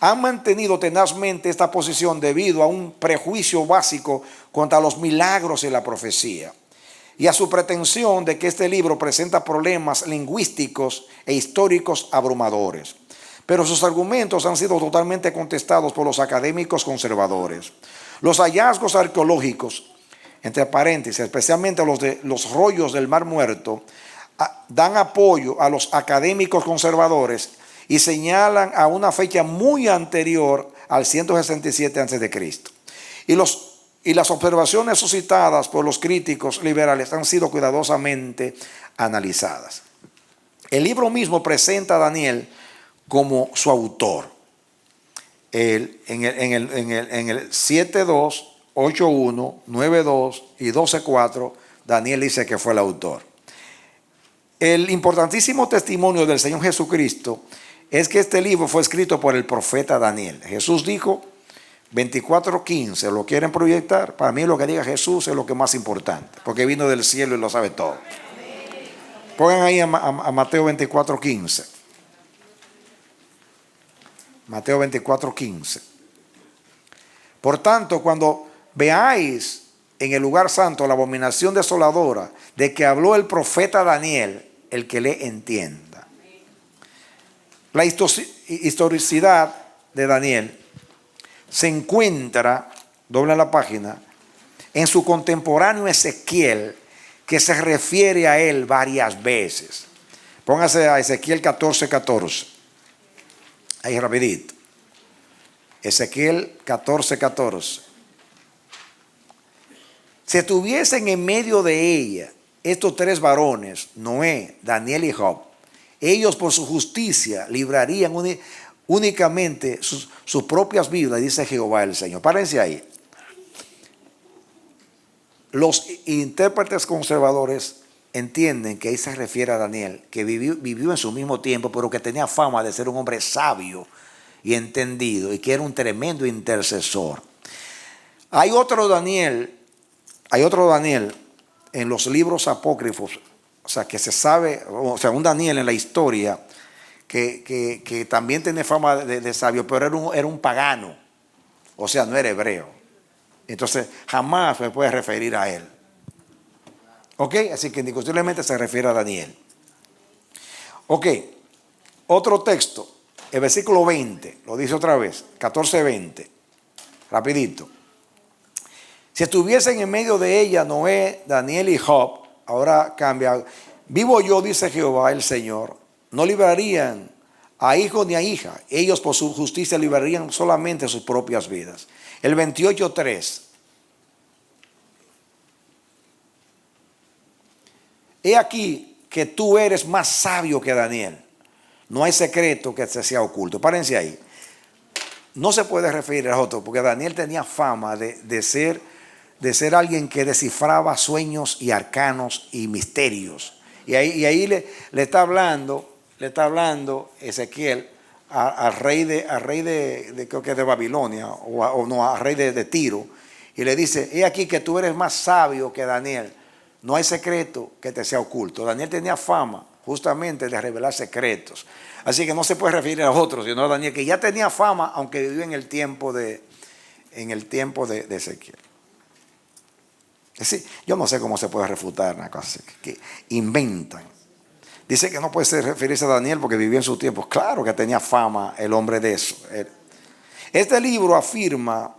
S1: Han mantenido tenazmente esta posición debido a un prejuicio básico contra los milagros y la profecía, y a su pretensión de que este libro presenta problemas lingüísticos e históricos abrumadores. Pero sus argumentos han sido totalmente contestados por los académicos conservadores. Los hallazgos arqueológicos, entre paréntesis, especialmente los rollos del Mar Muerto, dan apoyo a los académicos conservadores y señalan a una fecha muy anterior al 167 a.C. Y las observaciones suscitadas por los críticos liberales han sido cuidadosamente analizadas. El libro mismo presenta a Daniel como su autor. En el 7.2, 8.1, 9.2 y 12.4, Daniel dice que fue el autor. El importantísimo testimonio del Señor Jesucristo es que este libro fue escrito por el profeta Daniel. Jesús dijo 24:15, ¿lo quieren proyectar? Para mí lo que diga Jesús es lo que más importante, porque vino del cielo y lo sabe todo. Pongan ahí a Mateo 24:15. Mateo 24:15. Por tanto, cuando veáis en el lugar santo la abominación desoladora de que habló el profeta Daniel, el que le entienda. La historicidad de Daniel se encuentra, dobla la página, en su contemporáneo Ezequiel, que se refiere a él varias veces. Póngase a Ezequiel 14:14. Ahí rapidito. Ezequiel 14:14. Si estuviesen en medio de ella estos tres varones, Noé, Daniel y Job, ellos por su justicia librarían únicamente sus propias vidas, dice Jehová el Señor. Párense ahí. Los intérpretes conservadores entienden que ahí se refiere a Daniel, que vivió en su mismo tiempo, pero que tenía fama de ser un hombre sabio y entendido, y que era un tremendo intercesor. Hay otro Daniel en los libros apócrifos, o sea, que se sabe, o sea, un Daniel en la historia que también tiene fama de sabio, pero era un pagano, o sea, no era hebreo. Entonces, jamás me puede referir a él. ¿Ok? Así que indiscutiblemente se refiere a Daniel. Ok, otro texto, el versículo 20, lo dice otra vez, 14:20, rapidito. Si estuviesen en medio de ella Noé, Daniel y Job, ahora cambia. Vivo yo, dice Jehová el Señor, no librarían a hijo ni a hija. Ellos por su justicia librarían solamente sus propias vidas. El 28:3. He aquí que tú eres más sabio que Daniel. No hay secreto que te sea oculto. Párense ahí. No se puede referir a otro, porque Daniel tenía fama de ser alguien que descifraba sueños y arcanos y misterios. Y ahí le está hablando Ezequiel al rey de creo que de Babilonia, al rey de Tiro, y le dice: he aquí que tú eres más sabio que Daniel. No hay secreto que te sea oculto. Daniel tenía fama justamente de revelar secretos. Así que no se puede referir a otros, sino a Daniel, que ya tenía fama, aunque vivió en el tiempo de Ezequiel. Es decir, yo no sé cómo se puede refutar una cosa que inventan. Dice que no puede referirse a Daniel porque vivió en su tiempo. Claro que tenía fama el hombre de eso. Este libro afirma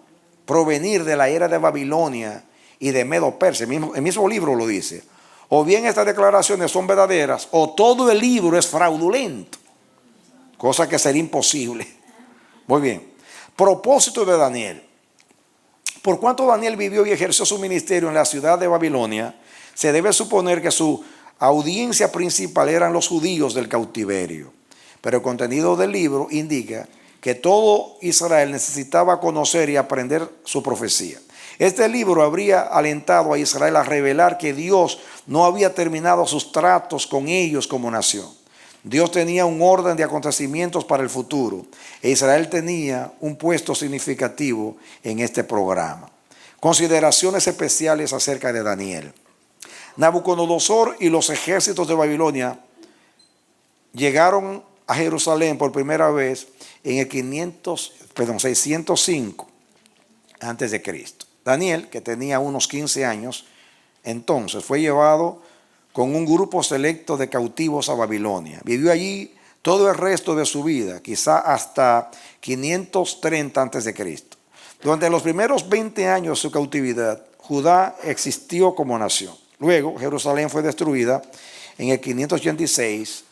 S1: provenir de la era de Babilonia y de Medo-Persia. El mismo libro lo dice. O bien estas declaraciones son verdaderas, o todo el libro es fraudulento, cosa que sería imposible. Muy bien. Propósito de Daniel. Por cuanto Daniel vivió y ejerció su ministerio en la ciudad de Babilonia, se debe suponer que su audiencia principal eran los judíos del cautiverio. Pero el contenido del libro indica que todo Israel necesitaba conocer y aprender su profecía. Este libro habría alentado a Israel a revelar que Dios no había terminado sus tratos con ellos como nación. Dios tenía un orden de acontecimientos para el futuro e Israel tenía un puesto significativo en este programa. Consideraciones especiales acerca de Daniel. Nabucodonosor y los ejércitos de Babilonia llegaron a Jerusalén por primera vez en el 605 antes de Cristo. Daniel, que tenía unos 15 años, entonces fue llevado con un grupo selecto de cautivos a Babilonia. Vivió allí todo el resto de su vida, quizá hasta 530 antes de Cristo. Durante los primeros 20 años de su cautividad, Judá existió como nación. Luego, Jerusalén fue destruida en el 586,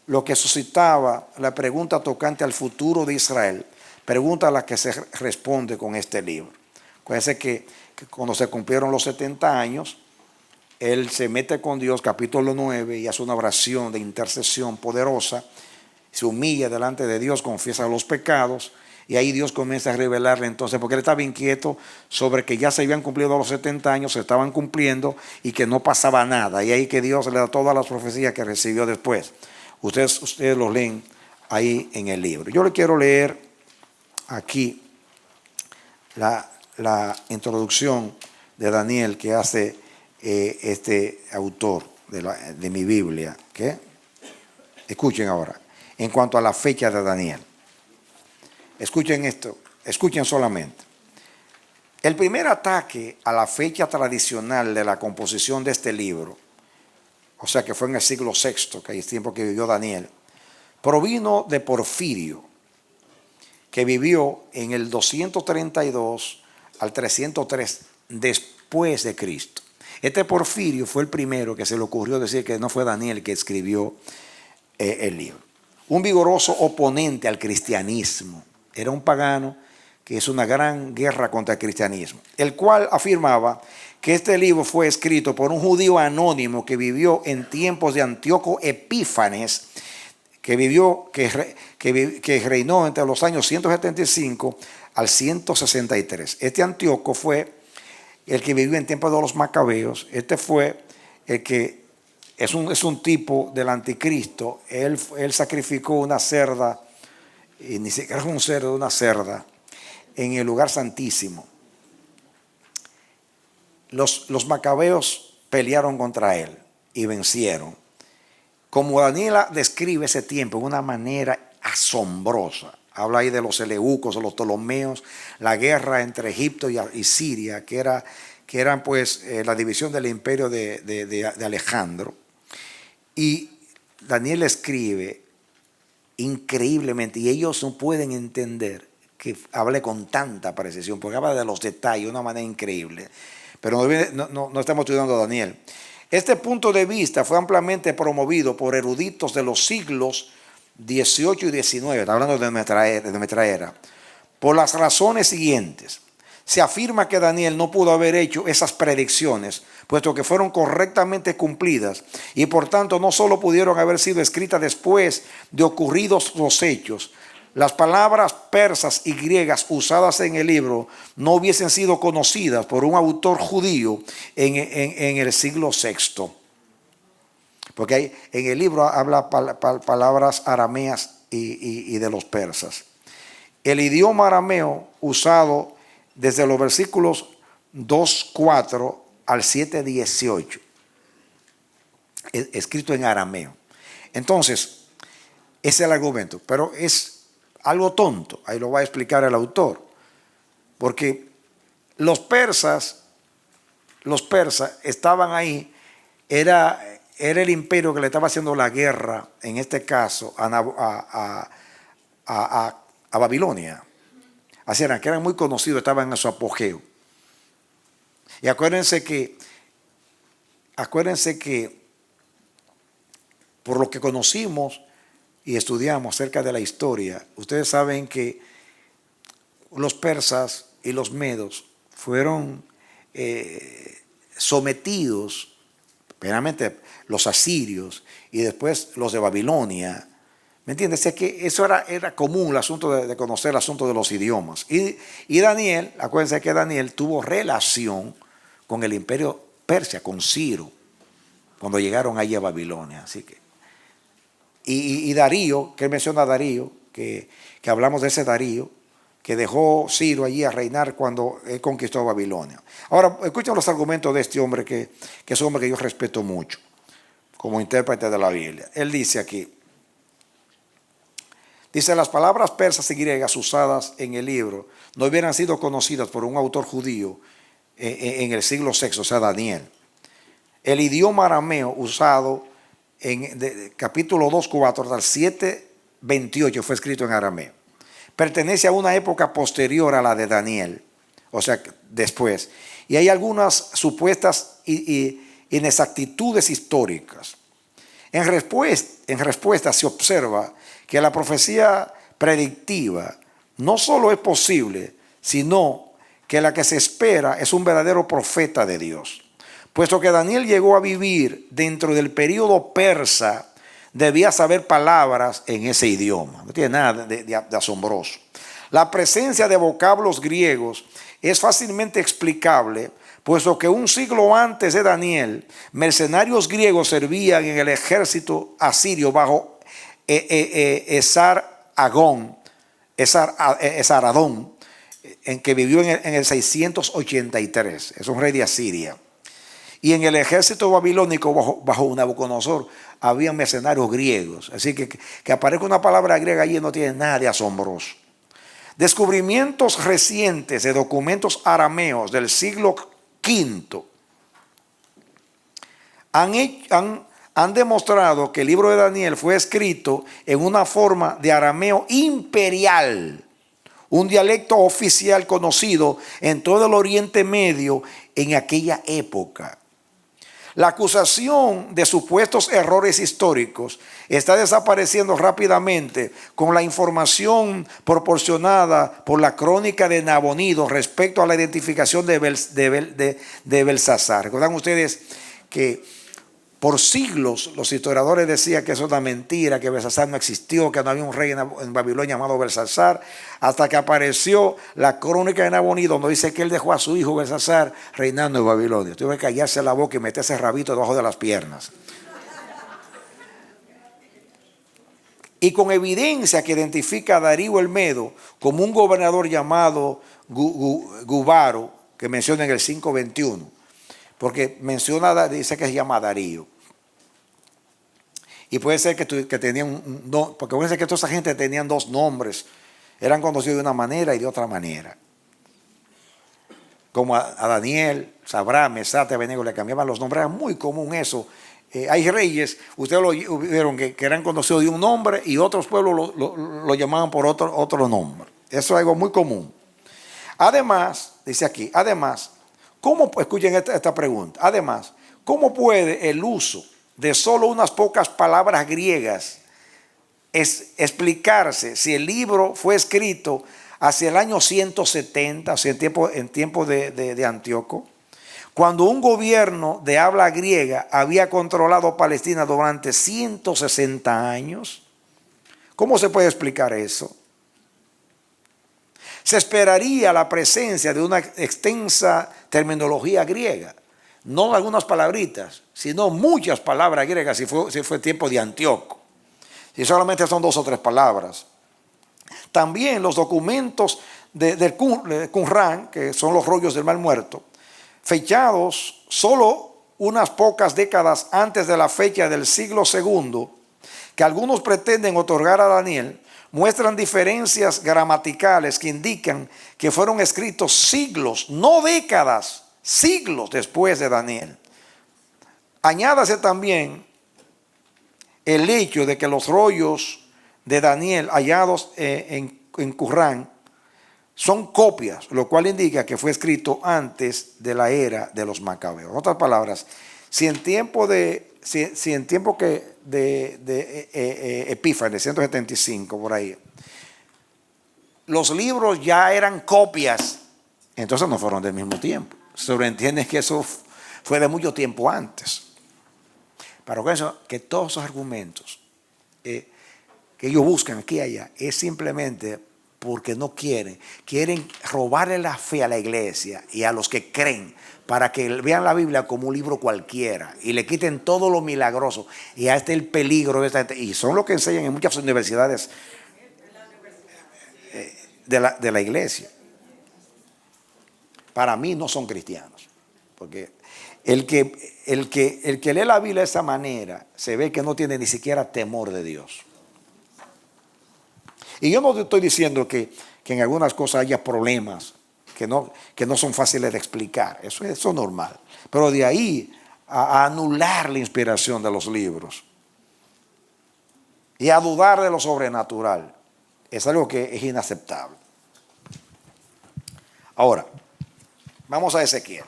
S1: lo que suscitaba la pregunta tocante al futuro de Israel, pregunta a la que se responde con este libro. Acuérdense que cuando se cumplieron los 70 años, él se mete con Dios, capítulo 9, y hace una oración de intercesión poderosa, se humilla delante de Dios, confiesa los pecados, y ahí Dios comienza a revelarle entonces, porque él estaba inquieto sobre que ya se habían cumplido los 70 años, se estaban cumpliendo y que no pasaba nada. Y ahí que Dios le da todas las profecías que recibió después. Ustedes los leen ahí en el libro. Yo le quiero leer aquí la introducción de Daniel que hace este autor de mi Biblia. ¿Qué? Escuchen ahora, en cuanto a la fecha de Daniel. Escuchen esto, escuchen solamente. El primer ataque a la fecha tradicional de la composición de este libro, o sea que fue en el siglo VI, que es el tiempo que vivió Daniel, provino de Porfirio, que vivió en el 232 al 303 después de Cristo. Este Porfirio fue el primero que se le ocurrió decir que no fue Daniel que escribió el libro. un vigoroso oponente al cristianismo. Era un pagano que hizo una gran guerra contra el cristianismo, el cual afirmaba que este libro fue escrito por un judío anónimo que vivió en tiempos de Antíoco Epífanes, que reinó entre los años 175 al 163. Este Antíoco fue el que vivió en tiempos de los macabeos. Este fue el que es un tipo del anticristo. Él sacrificó una cerda, y ni siquiera fue un cerdo, una cerda, en el lugar santísimo. Los macabeos pelearon contra él y vencieron. Como Daniela describe ese tiempo de una manera asombrosa. Habla ahí de los seleucos, de los ptolomeos, la guerra entre Egipto y Siria, que eran pues la división del imperio de Alejandro. Y Daniel escribe increíblemente, y ellos no pueden entender que hable con tanta precisión, porque habla de los detalles de una manera increíble. Pero no estamos estudiando a Daniel. Este punto de vista fue ampliamente promovido por eruditos de los siglos XVIII y XIX, está hablando de nuestra era, por las razones siguientes. Se afirma que Daniel no pudo haber hecho esas predicciones, puesto que fueron correctamente cumplidas y por tanto no solo pudieron haber sido escritas después de ocurridos los hechos. Las palabras persas y griegas usadas en el libro no hubiesen sido conocidas por un autor judío en el siglo VI. Porque en el libro habla palabras arameas y de los persas. El idioma arameo usado desde los versículos 2:4 al 7:18, escrito en arameo. Entonces, ese es el argumento, pero es algo tonto, ahí lo va a explicar el autor, porque los persas estaban ahí, era el imperio que le estaba haciendo la guerra, en este caso, a Babilonia. Así eran, que eran muy conocidos, estaban en su apogeo. Y acuérdense que por lo que conocimos y estudiamos acerca de la historia, ustedes saben que los persas y los medos fueron sometidos, primeramente los asirios y después los de Babilonia. ¿Me entiendes? Es que eso era común, el asunto de conocer el asunto de los idiomas. Y Daniel, acuérdense que Daniel tuvo relación con el imperio persia, con Ciro, cuando llegaron allí a Babilonia. Así que, y Darío, que él menciona a Darío, que hablamos de ese Darío, que dejó Ciro allí a reinar cuando él conquistó Babilonia. Ahora, escuchen los argumentos de este hombre, que es un hombre que yo respeto mucho, como intérprete de la Biblia. Él dice aquí, las palabras persas y griegas usadas en el libro no hubieran sido conocidas por un autor judío en el siglo VI, o sea, Daniel. El idioma arameo usado en capítulo 2:4 al 7:28 fue escrito en arameo. Pertenece a una época posterior a la de Daniel, o sea, después. Y hay algunas supuestas inexactitudes históricas. En respuesta se observa que la profecía predictiva no solo es posible, sino que la que se espera es un verdadero profeta de Dios. Puesto que Daniel llegó a vivir dentro del período persa, debía saber palabras en ese idioma. No tiene nada de asombroso. La presencia de vocablos griegos es fácilmente explicable, puesto que un siglo antes de Daniel, mercenarios griegos servían en el ejército asirio bajo Esar-Adón, en que vivió en el 683. Es un rey de Asiria. Y en el ejército babilónico bajo Nabucodonosor había mercenarios griegos. Así que aparezca una palabra griega allí no tiene nada de asombroso. Descubrimientos recientes de documentos arameos del siglo V han demostrado que el libro de Daniel fue escrito en una forma de arameo imperial, un dialecto oficial conocido en todo el Oriente Medio en aquella época. La acusación de supuestos errores históricos está desapareciendo rápidamente con la información proporcionada por la crónica de Nabonido respecto a la identificación de Belsasar. ¿Recuerdan ustedes que por siglos los historiadores decían que eso es una mentira, que Belsasar no existió, que no había un rey en Babilonia llamado Belsasar, hasta que apareció la crónica de Nabonido, donde dice que él dejó a su hijo Belsasar reinando en Babilonia? Tuve que callarse la boca y meterse rabito debajo de las piernas. Y con evidencia que identifica a Darío el Medo como un gobernador llamado Gubaro, que menciona en el 5:21, porque menciona, dice que se llama Darío. Y puede ser que tenían porque puede ser que toda esa gente tenían dos nombres, eran conocidos de una manera y de otra manera. Como a Daniel, Sabrá, Mesate, Abednego le cambiaban los nombres, era muy común eso. Hay reyes, ustedes lo vieron, que eran conocidos de un nombre y otros pueblos lo llamaban por otro nombre. Eso es algo muy común. Además, dice aquí, escuchen esta pregunta, además, ¿cómo puede el uso de solo unas pocas palabras griegas explicarse si el libro fue escrito hacia el año 170, o sea, en tiempo de Antíoco, cuando un gobierno de habla griega había controlado Palestina durante 160 años? ¿Cómo se puede explicar eso? Se esperaría la presencia de una extensa terminología griega, no algunas palabritas, sino muchas palabras griegas si fue tiempo de Antíoco. Si solamente son 2 o 3 palabras. También los documentos del Qumran, que son los rollos del Mar Muerto, fechados solo unas pocas décadas antes de la fecha del siglo II, que algunos pretenden otorgar a Daniel, muestran diferencias gramaticales que indican que fueron escritos siglos, no décadas, siglos después de Daniel. Añádase también el hecho de que los rollos de Daniel hallados en Qumran son copias, lo cual indica que fue escrito antes de la era de los macabeos. En otras palabras, si en tiempo Epífanes, 175 por ahí, los libros ya eran copias, entonces no fueron del mismo tiempo. Se sobreentiende que eso fue de mucho tiempo antes. Pero con eso, que todos esos argumentos que ellos buscan aquí y allá es simplemente porque no quieren robarle la fe a la iglesia y a los que creen, para que vean la Biblia como un libro cualquiera y le quiten todo lo milagroso. Y ahí está el peligro de esta gente. Y son lo que enseñan en muchas universidades de la iglesia. Para mí no son cristianos, porque el que lee la Biblia de esa manera se ve que no tiene ni siquiera temor de Dios. Y yo no estoy diciendo que en algunas cosas haya problemas que no son fáciles de explicar. Eso es normal. Pero de ahí a anular la inspiración de los libros y a dudar de lo sobrenatural es algo que es inaceptable. Ahora, vamos a Ezequiel.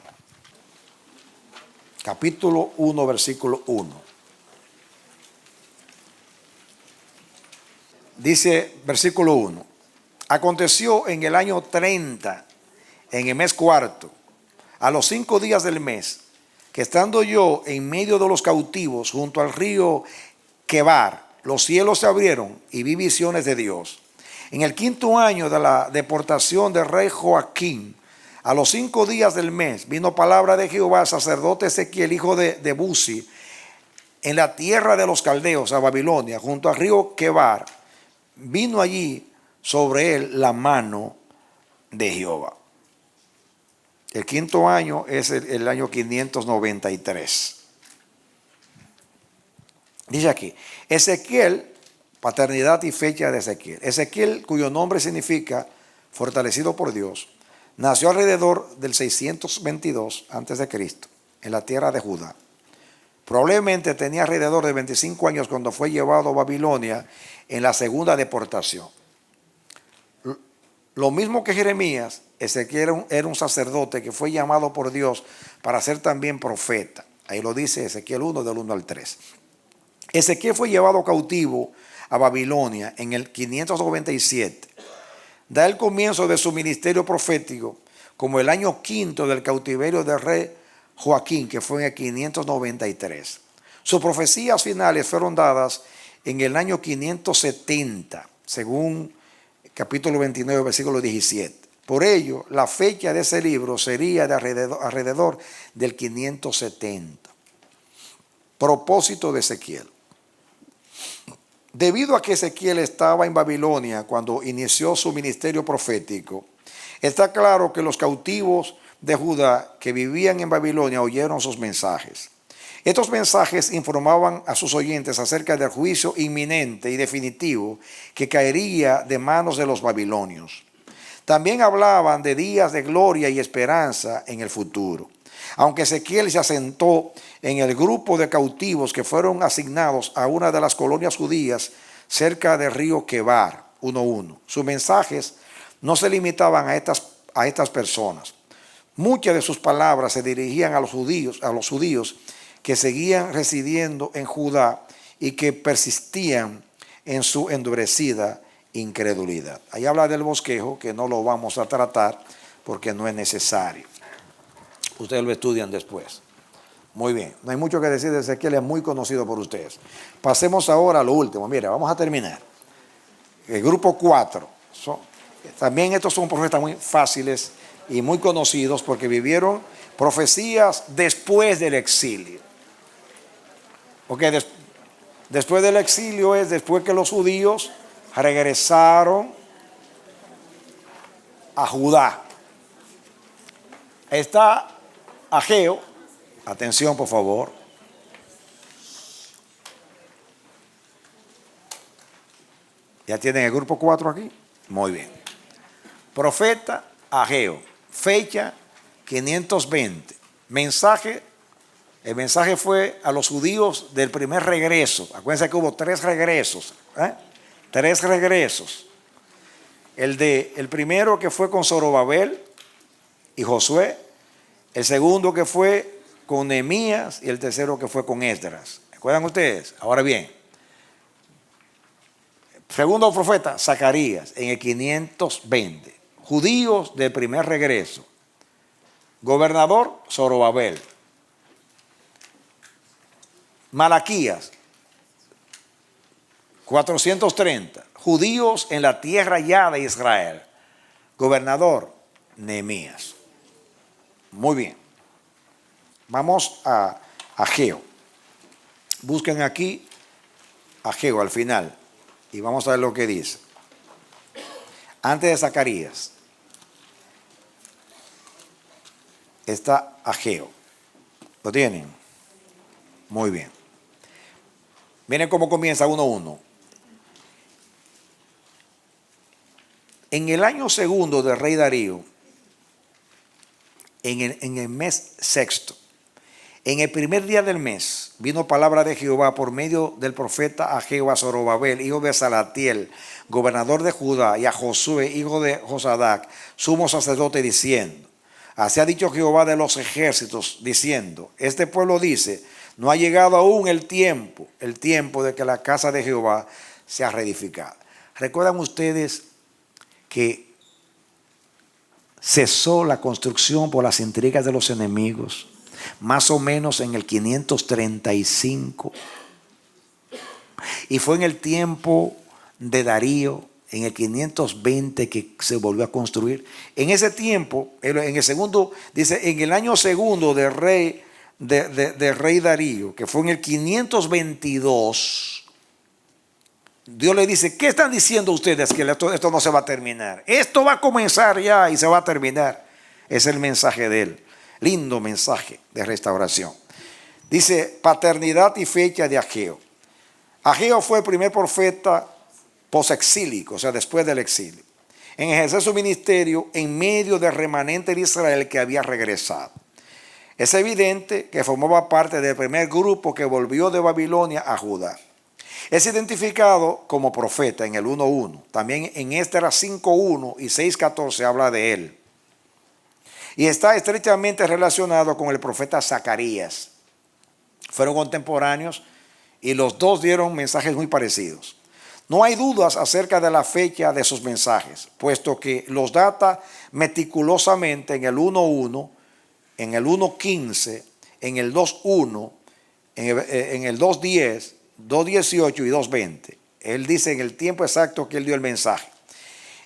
S1: Capítulo 1, versículo 1. Dice, versículo 1. Aconteció en el año 30, en el mes cuarto, a los 5 días del mes, que estando yo en medio de los cautivos junto al río Quebar, los cielos se abrieron y vi visiones de Dios. En el 5.º año de la deportación del rey Joaquín, a los 5 días del mes, vino palabra de Jehová al sacerdote Ezequiel, hijo de Buzi, en la tierra de los caldeos, a Babilonia, junto al río Quebar. Vino allí sobre él la mano de Jehová. El 5.º año es el año 593. Dice aquí, Ezequiel, paternidad y fecha de Ezequiel. Ezequiel, cuyo nombre significa fortalecido por Dios, nació alrededor del 622 a.C. en la tierra de Judá. Probablemente tenía alrededor de 25 años cuando fue llevado a Babilonia en la segunda deportación. Lo mismo que Jeremías, Ezequiel era un sacerdote que fue llamado por Dios para ser también profeta. Ahí lo dice Ezequiel 1 del 1 al 3. Ezequiel fue llevado cautivo a Babilonia en el 597. Da el comienzo de su ministerio profético como el año quinto del cautiverio del rey Joaquín, que fue en el 593. Sus profecías finales fueron dadas en el año 570, según capítulo 29, versículo 17. Por ello, la fecha de ese libro sería de alrededor del 570. Propósito de Ezequiel. Debido a que Ezequiel estaba en Babilonia cuando inició su ministerio profético, está claro que los cautivos de Judá que vivían en Babilonia oyeron sus mensajes. Estos mensajes informaban a sus oyentes acerca del juicio inminente y definitivo que caería de manos de los babilonios. También hablaban de días de gloria y esperanza en el futuro. Aunque Ezequiel se asentó en el grupo de cautivos que fueron asignados a una de las colonias judías cerca del río Quebar, 1:1. Sus mensajes no se limitaban a estas personas. Muchas de sus palabras se dirigían a los judíos que seguían residiendo en Judá y que persistían en su endurecida incredulidad. Ahí habla del bosquejo, que no lo vamos a tratar porque no es necesario. Ustedes lo estudian después. Muy bien, no hay mucho que decir de Ezequiel, es muy conocido por ustedes. Pasemos ahora a lo último. Mira, vamos a terminar. El grupo 4. También estos son profetas muy fáciles y muy conocidos porque vivieron profecías después del exilio. Después del exilio es después que los judíos regresaron a Judá. Está Ageo. Atención, por favor. ¿Ya tienen el grupo 4 aquí? Muy bien. Profeta Ageo. Fecha 520. Mensaje. El mensaje fue a los judíos del primer regreso. Acuérdense que hubo 3 regresos. 3 regresos. El primero que fue con Zorobabel y Josué. El segundo que fue con Nehemías y el tercero que fue con Esdras. ¿Recuerdan ustedes? Ahora bien, segundo profeta, Zacarías, en el 520. Judíos del primer regreso. Gobernador, Zorobabel. Malaquías, 430. Judíos en la tierra ya de Israel. Gobernador, Nehemías. Muy bien. Vamos a Ageo. Busquen aquí Ageo al final y vamos a ver lo que dice. Antes de Zacarías está Ageo. ¿Lo tienen? Muy bien. Miren cómo comienza 1:1. En el año segundo del rey Darío, en el mes sexto, en el primer día del mes, vino palabra de Jehová por medio del profeta Ageo a Zorobabel, hijo de Salatiel, gobernador de Judá, y a Josué, hijo de Josadac, sumo sacerdote, diciendo: así ha dicho Jehová de los ejércitos, diciendo: este pueblo dice, no ha llegado aún el tiempo de que la casa de Jehová sea reedificada. ¿Recuerdan ustedes que cesó la construcción por las intrigas de los enemigos más o menos en el 535? Y fue en el tiempo de Darío, en el 520, que se volvió a construir. En ese tiempo, en el segundo, dice, en el año segundo del rey Darío, que fue en el 522, Dios le dice: ¿qué están diciendo ustedes? Que esto no se va a terminar. Esto va a comenzar ya y se va a terminar. Es el mensaje de él. Lindo mensaje de restauración. Dice: paternidad y fecha de Ageo. Ageo fue el primer profeta posexílico, o sea, después del exilio, en ejercer su ministerio en medio del remanente de Israel que había regresado. Es evidente que formaba parte del primer grupo que volvió de Babilonia a Judá. Es identificado como profeta en el 1:1. También en Esdras 5:1 y 6:14 habla de él. Y está estrechamente relacionado con el profeta Zacarías. fueron contemporáneos y los dos dieron mensajes muy parecidos. No hay dudas acerca de la fecha de sus mensajes, puesto que los data meticulosamente en el 1.1, en el 1.15, en el 2.1, en el 2.10, 2.18 y 2.20. Él dice en el tiempo exacto que él dio el mensaje.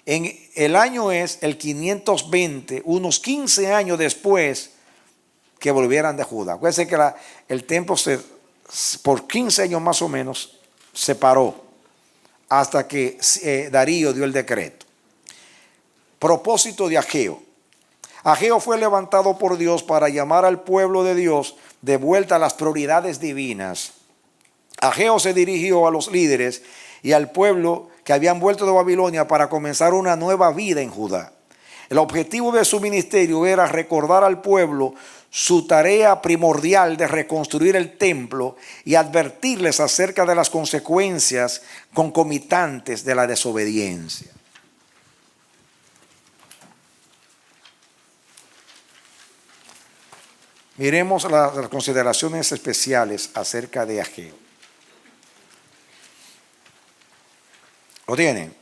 S1: El año es el 520, unos 15 años después que volvieran de Judá. Acuérdense que el templo por 15 años más o menos se paró hasta que Darío dio el decreto. Propósito de Ageo. Ageo fue levantado por Dios para llamar al pueblo de Dios de vuelta a las prioridades divinas. Ageo se dirigió a los líderes y al pueblo que habían vuelto de Babilonia para comenzar una nueva vida en Judá. El objetivo de su ministerio era recordar al pueblo su tarea primordial de reconstruir el templo y advertirles acerca de las consecuencias concomitantes de la desobediencia. Miremos las consideraciones especiales acerca de Ageo. ¿Lo tienen?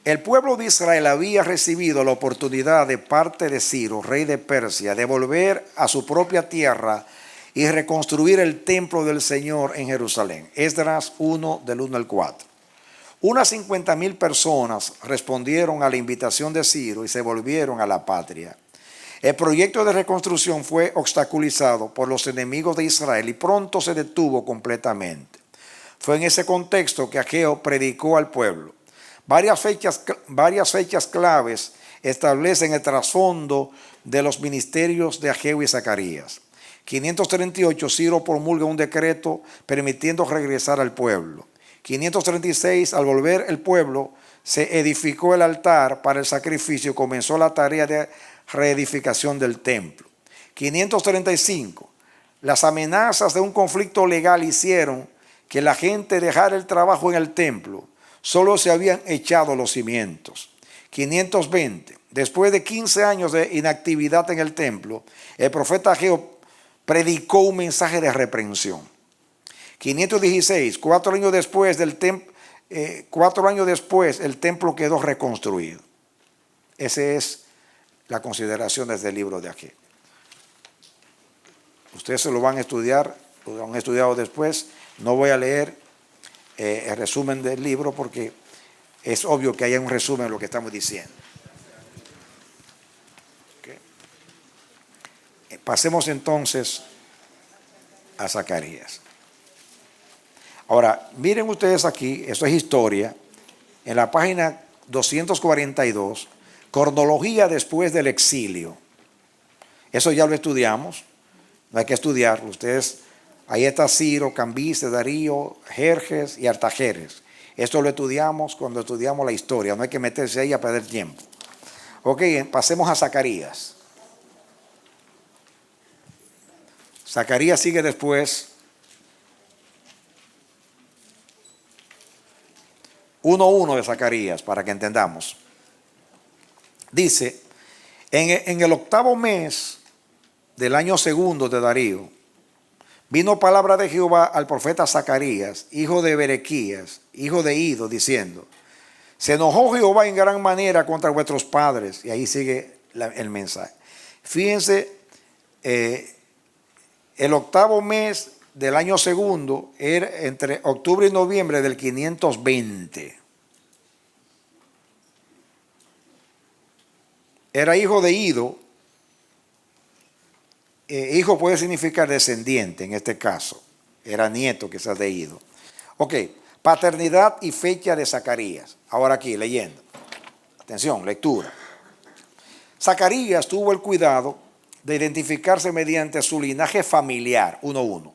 S1: El pueblo de Israel había recibido la oportunidad de parte de Ciro, rey de Persia, de volver a su propia tierra y reconstruir el templo del Señor en Jerusalén. Esdras 1, del 1 al 4. Unas 50,000 personas respondieron a la invitación de Ciro y se volvieron a la patria. El proyecto de reconstrucción fue obstaculizado por los enemigos de Israel y pronto se detuvo completamente. Fue en ese contexto que Ageo predicó al pueblo. Varias fechas claves establecen el trasfondo de los ministerios de Ageo y Zacarías. 538, Ciro promulga un decreto permitiendo regresar al pueblo. 536, al volver el pueblo, se edificó el altar para el sacrificio y comenzó la tarea de reedificación del templo. 535, las amenazas de un conflicto legal hicieron que la gente dejara el trabajo en el templo. Solo se habían echado los cimientos. 520, después de 15 años de inactividad en el templo, el profeta Ageo predicó un mensaje de reprensión. 516, 4 años después el templo quedó reconstruido. Esa es la consideración desde el libro de Ageo. Ustedes se lo van a estudiar, lo han estudiado después. No voy a leer el resumen del libro porque es obvio que hay un resumen de lo que estamos diciendo. Okay. Pasemos entonces a Zacarías. Ahora, miren ustedes aquí, esto es historia, en la página 242, cronología después del exilio. Eso ya lo estudiamos, no hay que estudiarlo. Ustedes, ahí está Ciro, Cambises, Darío, Jerjes y Artajerjes. Esto lo estudiamos cuando estudiamos la historia, no hay que meterse ahí a perder tiempo. Ok, pasemos a Zacarías. Zacarías sigue después. 1:1 de Zacarías, para que entendamos. Dice, en el 8º mes del año segundo de Darío, vino palabra de Jehová al profeta Zacarías, hijo de Berequías, hijo de Ido, diciendo, se enojó Jehová en gran manera contra vuestros padres. Y ahí sigue el mensaje. Fíjense, el 8º mes del año segundo era entre octubre y noviembre del 520. Era hijo de Ido. Hijo puede significar descendiente en este caso. Era nieto quizás de Ido. Ok, paternidad y fecha de Zacarías. Ahora aquí, leyendo. Atención, lectura. Zacarías tuvo el cuidado de identificarse mediante su linaje familiar, 1:1.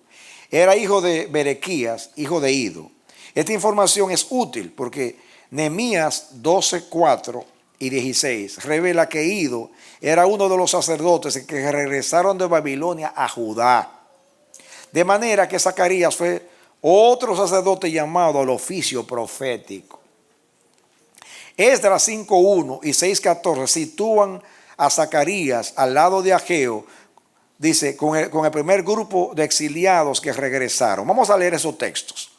S1: Era hijo de Berequías, hijo de Ido. Esta información es útil porque Nehemías 12:4 y 16 revela que Ido era uno de los sacerdotes que regresaron de Babilonia a Judá. De manera que Zacarías fue otro sacerdote llamado al oficio profético. Esdras 5:1 y 6:14 sitúan a Zacarías al lado de Ageo dice, con el primer grupo de exiliados que regresaron. Vamos a leer esos textos,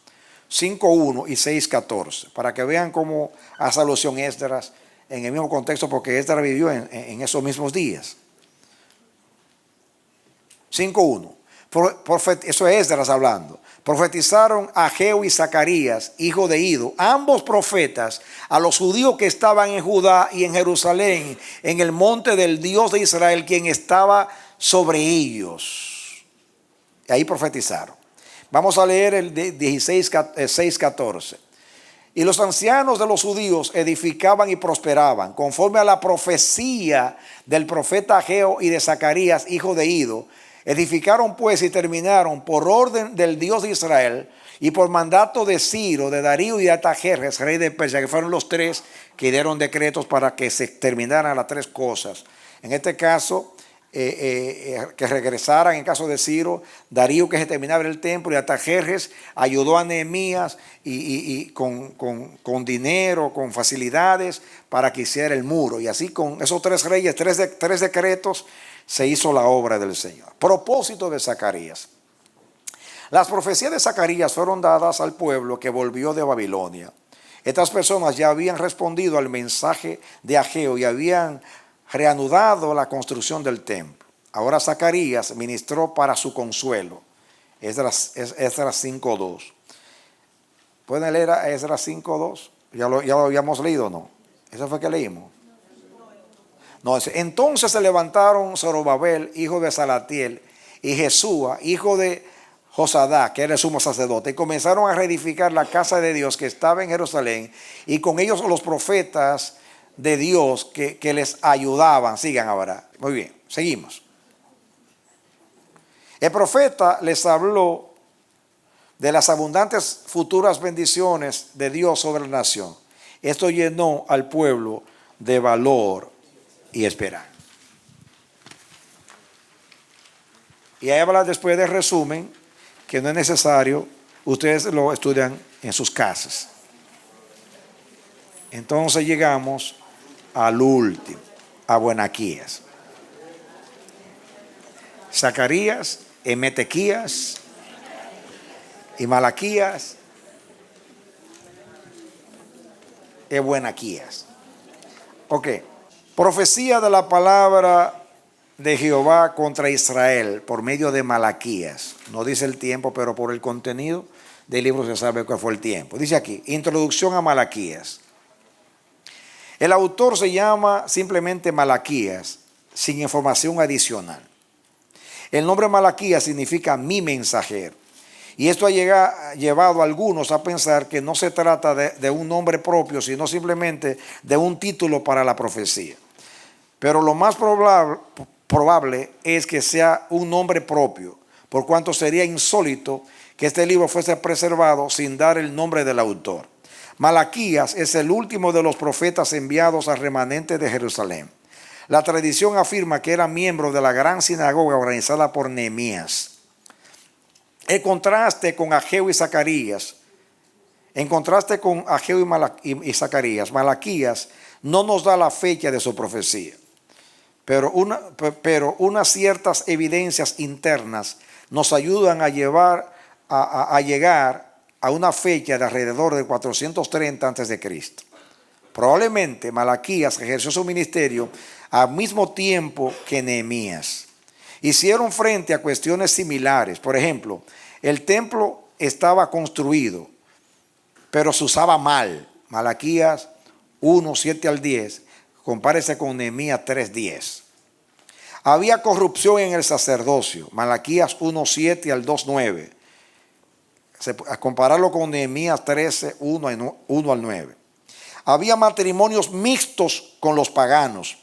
S1: 5.1 y 6.14, para que vean cómo hace alusión Esdras en el mismo contexto, porque Esdras vivió en esos mismos días. 5.1. Eso es Esdras hablando. Profetizaron Ageo y Zacarías, hijo de Ido, ambos profetas, a los judíos que estaban en Judá y en Jerusalén, en el monte del Dios de Israel, quien estaba sobre ellos. Y ahí profetizaron. Vamos a leer el 6:14. Y los ancianos de los judíos edificaban y prosperaban, conforme a la profecía del profeta Ageo y de Zacarías, hijo de Ido. Edificaron pues y terminaron por orden del Dios de Israel y por mandato de Ciro, de Darío y de Artajerjes, rey de Persia, que fueron los tres que dieron decretos para que se terminaran las tres cosas. En este caso, que regresaran, en caso de Ciro, Darío que se terminara el templo, y Artajerjes ayudó a Nehemías y con dinero, con facilidades para que hiciera el muro. Y así con esos tres reyes, tres decretos, se hizo la obra del Señor. Propósito de Zacarías. Las profecías de Zacarías fueron dadas al pueblo que volvió de Babilonia. Estas personas ya habían respondido al mensaje de Ageo y habían reanudado la construcción del templo. Ahora Zacarías ministró para su consuelo. Esdras 5.2. ¿Pueden leer a Esdras 5.2? ¿Ya lo habíamos leído o no? ¿Eso fue que leímos? No, entonces se levantaron Zorobabel, hijo de Salatiel, y Jesúa, hijo de Josadá, que era el sumo sacerdote, y comenzaron a reedificar la casa de Dios que estaba en Jerusalén, y con ellos los profetas de Dios que les ayudaban. Sigan ahora. Muy bien, seguimos. El profeta les habló de las abundantes futuras bendiciones de Dios sobre la nación. Esto llenó al pueblo de valor y esperanza. Y ahí habla después del resumen, que no es necesario, ustedes lo estudian en sus casas. Entonces llegamos al último, a Buenaquías. Zacarías, Emetequías y Malaquías y Buenaquías. Ok. Profecía de la palabra de Jehová contra Israel por medio de Malaquías. No dice el tiempo, pero por el contenido del libro se sabe cuál fue el tiempo. Dice aquí, introducción a Malaquías. El autor se llama simplemente Malaquías, sin información adicional. El nombre Malaquías significa mi mensajero. Y esto ha llevado a algunos a pensar que no se trata de un nombre propio, sino simplemente de un título para la profecía. Pero lo más probable es que sea un nombre propio, por cuanto sería insólito que este libro fuese preservado sin dar el nombre del autor. Malaquías es el último de los profetas enviados al remanente de Jerusalén. La tradición afirma que era miembro de la gran sinagoga organizada por Nehemías. En contraste con Ageo y Zacarías, Malaquías no nos da la fecha de su profecía, pero unas ciertas evidencias internas nos ayudan a llegar a una fecha de alrededor de 430 a.C. Probablemente Malaquías ejerció su ministerio al mismo tiempo que Nehemías. Hicieron frente a cuestiones similares. Por ejemplo, el templo estaba construido, pero se usaba mal. Malaquías 1, 7 al 10. Compárese con Nehemías 3, 10. Había corrupción en el sacerdocio. Malaquías 1, 7 al 2, 9. A compararlo con Nehemías 13, 1 al 9. Había matrimonios mixtos con los paganos.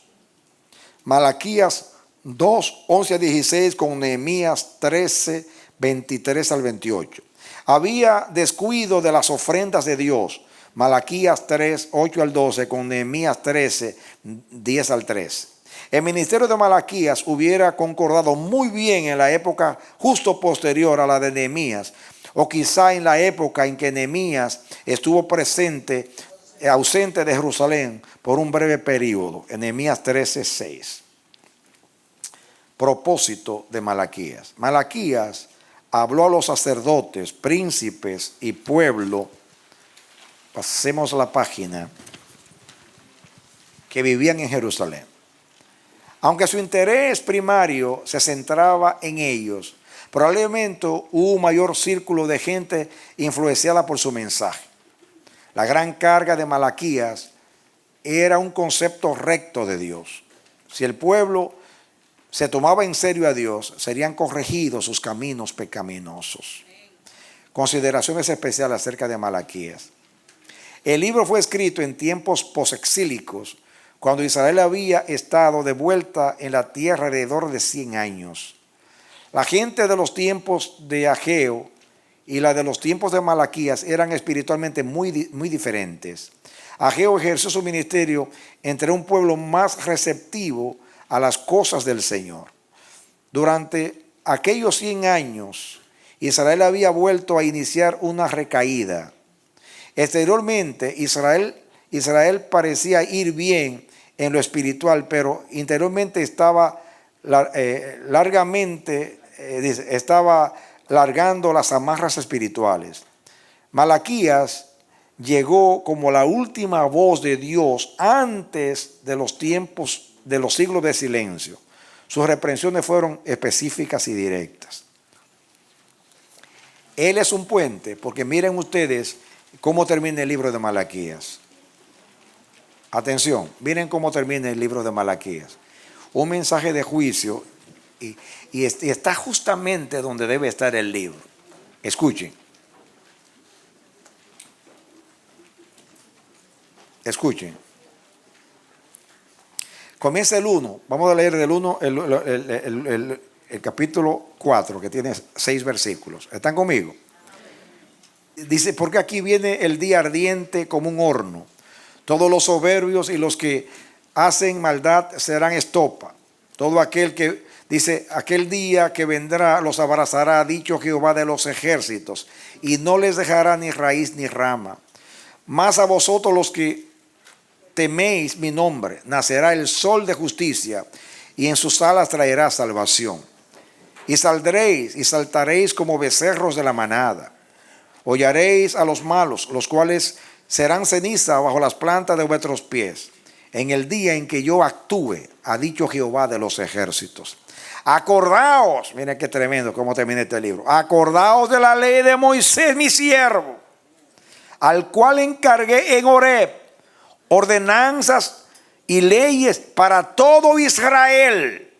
S1: Malaquías 2, 11 a 16 con Nehemías 13, 23 al 28. Había descuido de las ofrendas de Dios. Malaquías 3, 8 al 12 con Nehemías 13, 10 al 13. El ministerio de Malaquías hubiera concordado muy bien en la época justo posterior a la de Nehemías, o quizá en la época en que Nehemías estuvo ausente de Jerusalén por un breve periodo, en Nehemías 13, 6. propósito de Malaquías. Malaquías habló a los sacerdotes, príncipes y pueblo, pasemos la página, que vivían en Jerusalén. Aunque su interés primario se centraba en ellos, probablemente hubo un mayor círculo de gente influenciada por su mensaje. La gran carga de Malaquías era un concepto recto de Dios. Si el pueblo se tomaba en serio a Dios, serían corregidos sus caminos pecaminosos. Consideraciones especiales acerca de Malaquías. El libro fue escrito en tiempos posexílicos, cuando Israel había estado de vuelta en la tierra alrededor de 100 años. La gente de los tiempos de Ageo y la de los tiempos de Malaquías eran espiritualmente muy diferentes. Ageo ejerció su ministerio entre un pueblo más receptivo a las cosas del Señor. Durante aquellos 100 años, Israel había vuelto a iniciar una recaída. Exteriormente, Israel parecía ir bien en lo espiritual, pero interiormente estaba largando las amarras espirituales. Malaquías llegó como la última voz de Dios antes de los tiempos de los siglos de silencio. Sus reprensiones fueron específicas y directas. Él es un puente, porque miren ustedes cómo termina el libro de Malaquías. Atención, miren cómo termina el libro de Malaquías. Un mensaje de juicio y está justamente donde debe estar el libro. Escuchen. Escuchen. Comienza el 1. Vamos a leer del 1 el capítulo 4, que tiene 6 versículos. ¿Están conmigo? Dice, porque aquí viene el día ardiente como un horno. Todos los soberbios y los que hacen maldad serán estopa. Todo aquel que, dice, aquel día que vendrá los abrazará, ha dicho Jehová de los ejércitos, y no les dejará ni raíz ni rama. Mas a vosotros los que teméis mi nombre, nacerá el sol de justicia, y en sus alas traerá salvación. Y saldréis y saltaréis como becerros de la manada. Hollaréis a los malos, los cuales serán ceniza bajo las plantas de vuestros pies, en el día en que yo actúe, ha dicho Jehová de los ejércitos. Acordaos, miren qué tremendo cómo termina este libro. Acordaos de la ley de Moisés, mi siervo, al cual encargué en Horeb ordenanzas y leyes para todo Israel.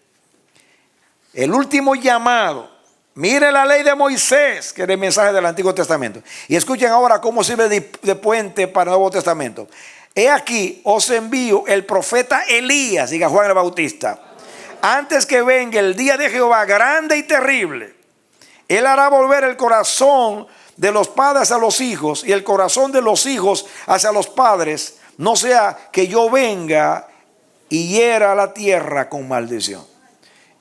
S1: El último llamado. Mire la ley de Moisés, que era el mensaje del Antiguo Testamento. Y escuchen ahora cómo sirve de puente para el Nuevo Testamento. He aquí, os envío el profeta Elías, diga Juan el Bautista, antes que venga el día de Jehová grande y terrible. Él hará volver el corazón de los padres a los hijos y el corazón de los hijos hacia los padres, no sea que yo venga y hiera la tierra con maldición.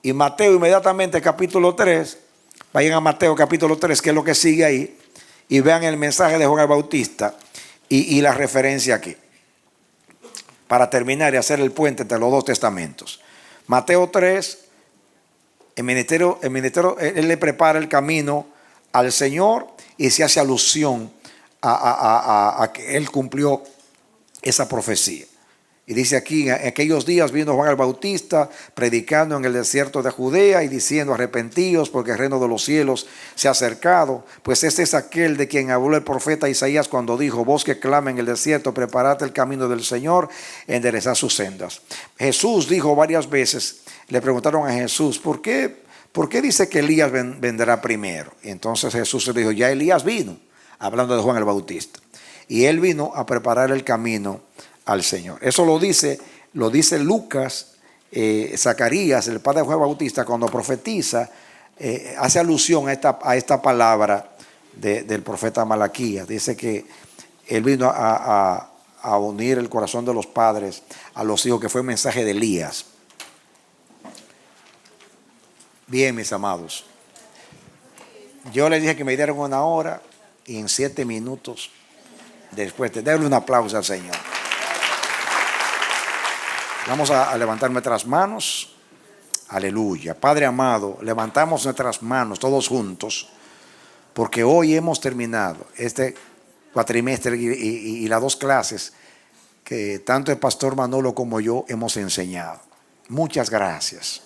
S1: Y Mateo inmediatamente capítulo 3, vayan a Mateo capítulo 3, que es lo que sigue ahí, y vean el mensaje de Juan el Bautista y la referencia aquí, para terminar y hacer el puente entre los dos testamentos. Mateo 3, el ministerio, él le prepara el camino al Señor y se hace alusión a que él cumplió esa profecía. Y dice aquí, en aquellos días vino Juan el Bautista predicando en el desierto de Judea y diciendo, arrepentíos porque el reino de los cielos se ha acercado. Pues este es aquel de quien habló el profeta Isaías cuando dijo, voz que clama en el desierto, preparad el camino del Señor, enderezad sus sendas. Jesús dijo varias veces, le preguntaron a Jesús, ¿por qué dice que Elías vendrá primero? Y entonces Jesús le dijo, ya Elías vino, hablando de Juan el Bautista. Y él vino a preparar el camino al Señor. Eso lo dice Lucas, Zacarías, el padre de Juan Bautista, cuando profetiza, hace alusión a esta palabra del profeta Malaquías. Dice que él vino a unir el corazón de los padres a los hijos, que fue un mensaje de Elías. Bien, mis amados, yo les dije que me dieron 1 hora y en 7 minutos después de darle un aplauso al Señor. Vamos a levantar nuestras manos Aleluya. Padre amado, levantamos nuestras manos todos juntos, porque hoy hemos terminado este cuatrimestre y las 2 clases que tanto el pastor Manolo como yo hemos enseñado. Muchas gracias.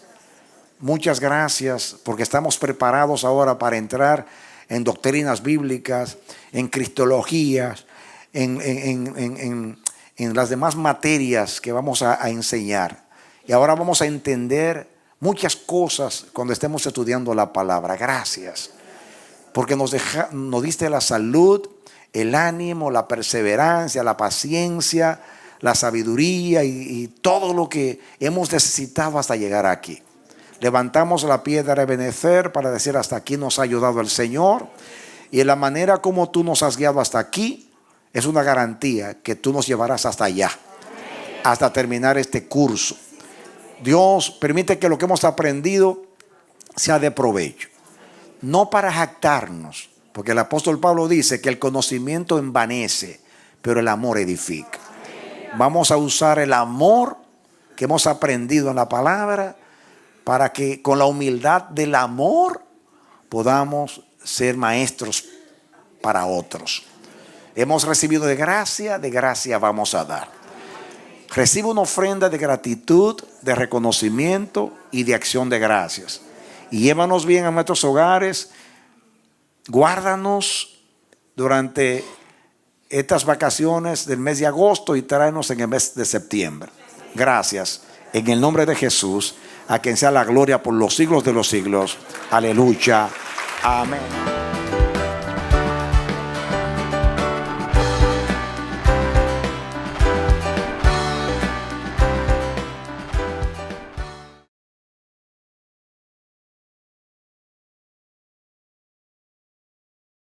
S1: Muchas gracias, porque estamos preparados ahora para entrar en doctrinas bíblicas, en cristologías, en las demás materias que vamos a enseñar. Y ahora vamos a entender muchas cosas cuando estemos estudiando la palabra. Gracias, porque nos diste la salud, el ánimo, la perseverancia, la paciencia, la sabiduría y todo lo que hemos necesitado hasta llegar aquí. Levantamos la piedra de Ebenezer para decir: hasta aquí nos ha ayudado el Señor, y en la manera como tú nos has guiado hasta aquí es una garantía que tú nos llevarás hasta allá, hasta terminar este curso. Dios, permite que lo que hemos aprendido sea de provecho, no para jactarnos, porque el apóstol Pablo dice que el conocimiento envanece, pero el amor edifica. Vamos a usar el amor que hemos aprendido en la palabra para que con la humildad del amor podamos ser maestros para otros. Hemos recibido de gracia vamos a dar. Recibe una ofrenda de gratitud, de reconocimiento y de acción de gracias. Y llévanos bien a nuestros hogares. Guárdanos durante estas vacaciones del mes de agosto y tráenos en el mes de septiembre. Gracias. En el nombre de Jesús, a quien sea la gloria por los siglos de los siglos. Aleluya. Amén.